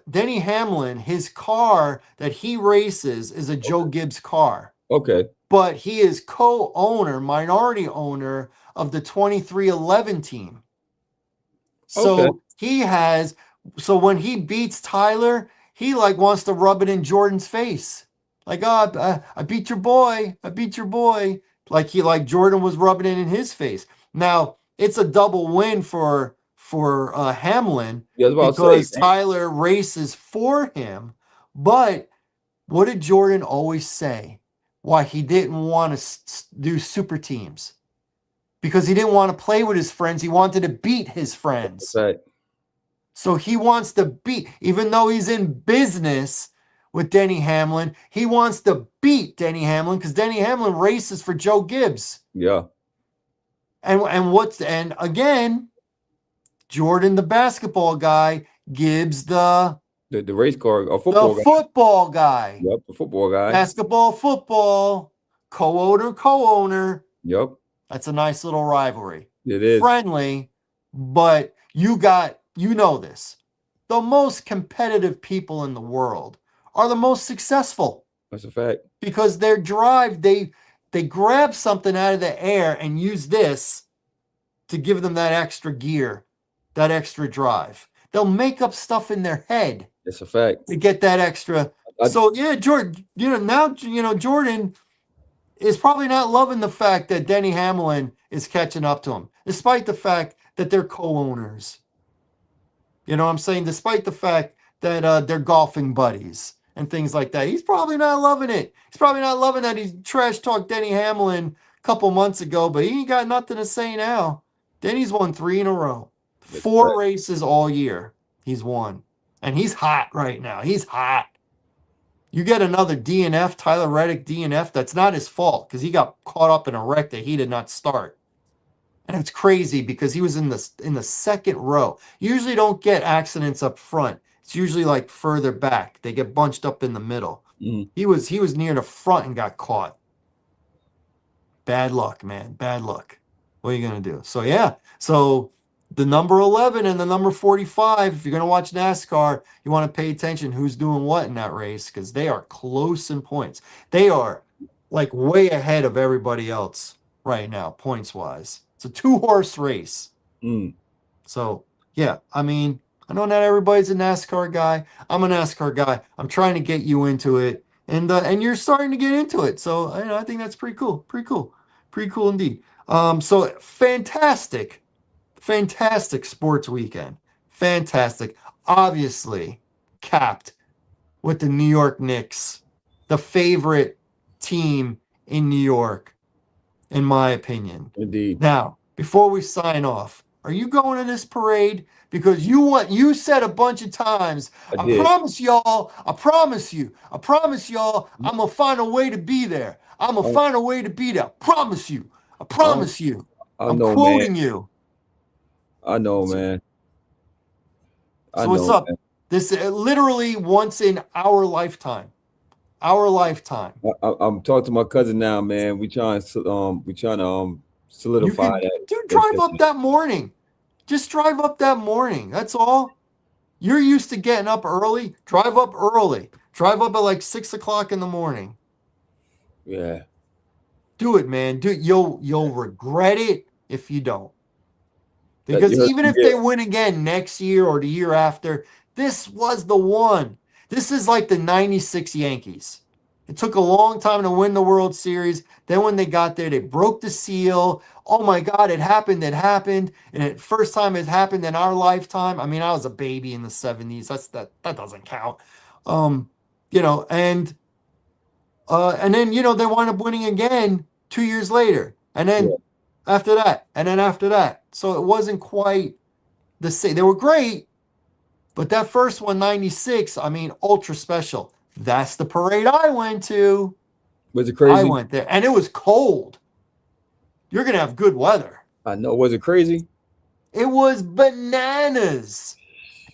Denny Hamlin, his car that he races is a Joe Gibbs car. Okay. But he is co-owner, minority owner of the 2311 team. So Okay. so when he beats Tyler, he like wants to rub it in Jordan's face. Like, oh, I beat your boy. I beat your boy. like Jordan was rubbing it in his face. Now it's a double win for Hamlin Yeah, I was about to say, because Tyler races for him. But what did Jordan always say? Why he didn't want to do super teams? Because he didn't want to play with his friends. He wanted to beat his friends. right. So he wants to beat, even though he's in business with Denny Hamlin, he wants to beat Denny Hamlin because Denny Hamlin races for Joe Gibbs. Yeah. And again, Jordan the basketball guy, Gibbs the race car or football guy. football guy. Yep, the football guy. Basketball, football, co-owner. Yep. That's a nice little rivalry. It is. Friendly, but you know this. The most competitive people in the world are the most successful. That's a fact. Because their drive, they grab something out of the air and use this to give them that extra gear, that extra drive. They'll make up stuff in their head. That's a fact. To get that extra. So yeah, Jordan, now Jordan is probably not loving the fact that Denny Hamlin is catching up to him, despite the fact that they're co-owners. You know what I'm saying? Despite the fact that they're golfing buddies and things like that. He's probably not loving it. He's probably not loving that he trash talked Denny Hamlin a couple months ago, but he ain't got nothing to say now. Denny's won 3 in a row. 4 races all year he's won. And he's hot right now. He's hot. You get another DNF, Tyler Reddick DNF, that's not his fault because he got caught up in a wreck that he did not start. And it's crazy because he was in the second row. You usually don't get accidents up front. It's usually like further back. They get bunched up in the middle. Mm-hmm. He was near the front and got caught. Bad luck, man. Bad luck. What are you going to do? So, yeah. So, the number 11 and the number 45, if you're going to watch NASCAR, you want to pay attention who's doing what in that race because they are close in points. They are like way ahead of everybody else right now, points-wise. It's a 2-horse race. So, yeah, I mean, I know not everybody's a NASCAR guy. I'm a NASCAR guy. I'm trying to get you into it, and you're starting to get into it. So, I think that's pretty cool. Pretty cool indeed. So, fantastic sports weekend. Fantastic. Obviously, capped with the New York Knicks, the favorite team in New York, in my opinion. Indeed. Now, before we sign off, are you going to this parade? Because you said a bunch of times, I promise y'all, I'm gonna find a way to be there. I'm gonna find a way to be there. I promise you. I'm quoting you. I know, man. So what's up? Man. This literally once in our lifetime. I'm talking to my cousin now, man. We trying to solidify that. Dude, drive up that morning. Just drive up that morning. That's all. You're used to getting up early. Drive up early. Drive up at like 6 o'clock in the morning. Yeah. Do it, man. Do it. You'll regret it if you don't. Because even if they win again next year or the year after, this was the one. This is like the 96 Yankees. It took a long time to win the World Series. Then when they got there, they broke the seal. Oh my God, it happened. And the first time it happened in our lifetime. I mean, I was a baby in the 70s. That doesn't count. And then, they wound up winning again 2 years later. And then after that, and then after that. So it wasn't quite the same. They were great, but that first one, 96, I mean, ultra special. That's the parade I went to. Was it crazy? I went there, and it was cold. You're going to have good weather. I know. Was it crazy? It was bananas.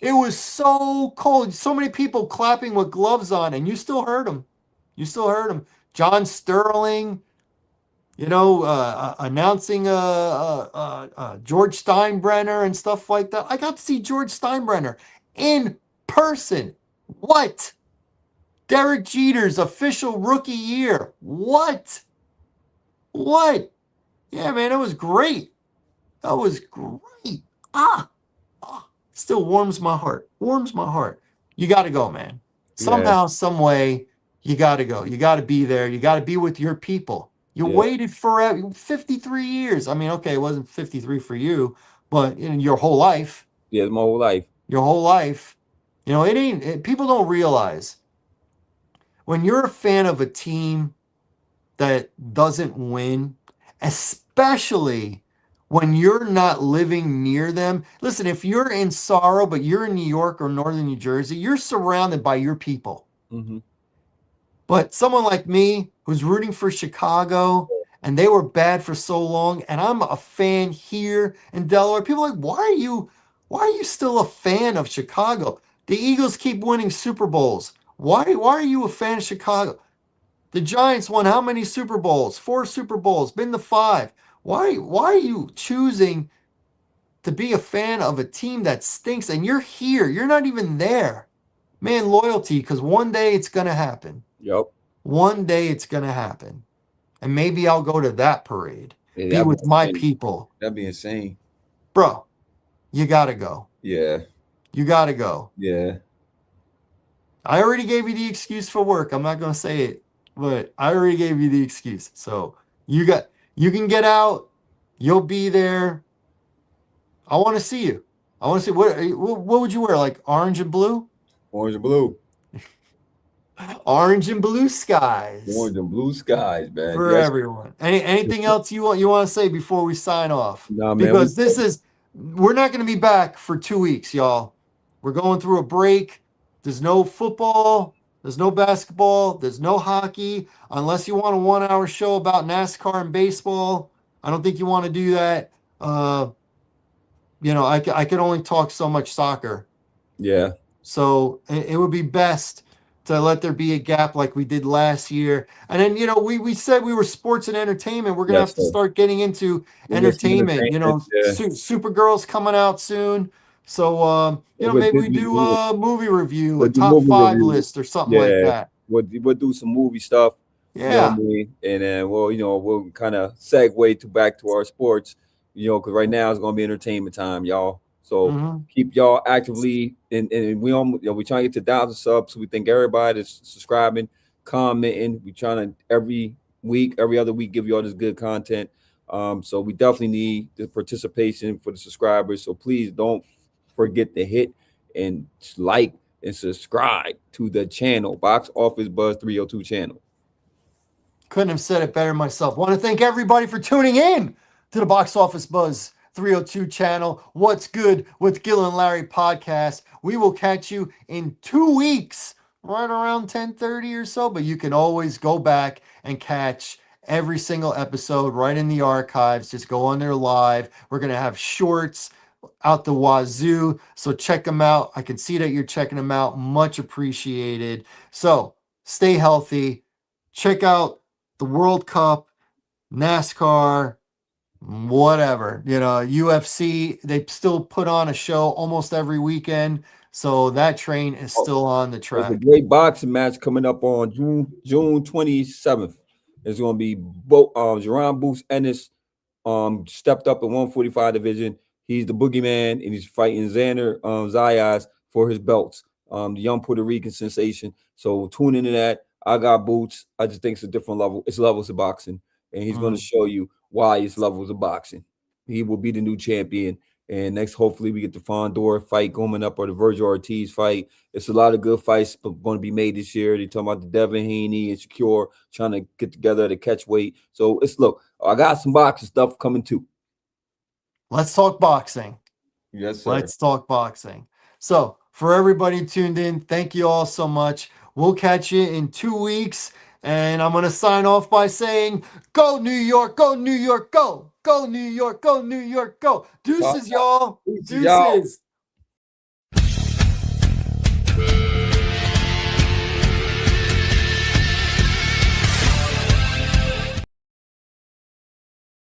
It was so cold. So many people clapping with gloves on, and you still heard them. John Sterling, announcing George Steinbrenner and stuff like that. I got to see George Steinbrenner in person. What? Derek Jeter's official rookie year. What? Yeah, man, it was great. That was great. Still warms my heart. You got to go, man. Somehow, some way, you got to go. You got to be there. You got to be with your people. You Yeah. waited forever, 53 years. I mean, okay, it wasn't 53 for you, but in your whole life, Yeah, my whole life. your whole life, it ain't, people don't realize when you're a fan of a team that doesn't win, especially when you're not living near them. Listen, if you're in sorrow, but you're in New York or northern New Jersey, you're surrounded by your people. Hmm. But someone like me who's rooting for Chicago and they were bad for so long, and I'm a fan here in Delaware, people are like, why are you still a fan of Chicago? The Eagles keep winning Super Bowls. Why are you a fan of Chicago? The Giants won how many Super Bowls? 4 Super Bowls, been to 5. Why are you choosing to be a fan of a team that stinks and you're here? You're not even there. Man, loyalty, because one day it's gonna happen. Yep. One day it's gonna happen. And maybe I'll go to that parade. Yeah, Be that'd be with my insane. people. That'd be insane. Bro, you gotta go. Yeah. You gotta go. Yeah. I already gave you the excuse for work. I'm not gonna say it, but I already gave you the excuse. So you can get out. You'll be there. I want to see you. I want to see what would you wear? Like orange and blue? Orange and blue. Orange and blue skies Orange and blue skies, man. for Yes. everyone. Anything else you want to say before we sign off? Nah, man. Because we're not going to be back for 2 weeks, y'all. We're going through a break. There's no football. There's no basketball. There's no hockey. Unless you want a 1 hour show about NASCAR and baseball. I don't think you want to do that. I could only talk so much soccer. Yeah. So it would be best to let there be a gap like we did last year. And then, we said we were sports and entertainment. We're going to Yes, have to sir. start getting into We'll get some entertainment. entertainment. Yeah. Supergirl's coming out soon. So, With maybe we Disney, do a movie review, a with the top movie 5 review. list or something like Yeah. that. We'll do some movie stuff. You know what I Yeah. mean? And then we'll kind of segue back to our sports, because right now it's gonna be entertainment time, y'all. So Hmm. keep y'all actively and we trying to get to 1,000 subs. So we thank everybody that's subscribing, commenting. We trying to every other week give y'all this good content. So we definitely need the participation for the subscribers. So please don't forget to hit and like and subscribe to the channel, Box Office Buzz 302 channel. Couldn't have said it better myself. Want to thank everybody for tuning in to the Box Office Buzz 302 channel. What's Good with Gil and Larry podcast. We will catch you in 2 weeks, right around 10:30 or so. But you can always go back and catch every single episode right in the archives. Just go on there live. We're going to have shorts out the wazoo. So check them out. I can see that you're checking them out. Much appreciated. So stay healthy. Check out the World Cup, NASCAR, whatever. UFC, they still put on a show almost every weekend. So that train is still on the There's a track. great boxing match coming up on June 27th. It's going to be Jerron Boots Ennis stepped up in 145 division. He's the boogeyman, and he's fighting Xander Zayas for his belts. The young Puerto Rican sensation. So tune into that. I got Boots. I just think it's a different level. It's levels of boxing, and he's going to show you why it's levels of boxing. He will be the new champion. And next, hopefully, we get the Fondor fight coming up or the Virgil Ortiz fight. It's a lot of good fights going to be made this year. They're talking about the Devin Haney and Shakur trying to get together to catch weight. So look, I got some boxing stuff coming too. Let's talk boxing. Yes, sir. Let's talk boxing. So, for everybody tuned in, thank you all so much. We'll catch you in 2 weeks. And I'm going to sign off by saying, go New York, go New York, go. Go New York, go New York, go. Deuces, y'all. Deuces, y'all. Deuces.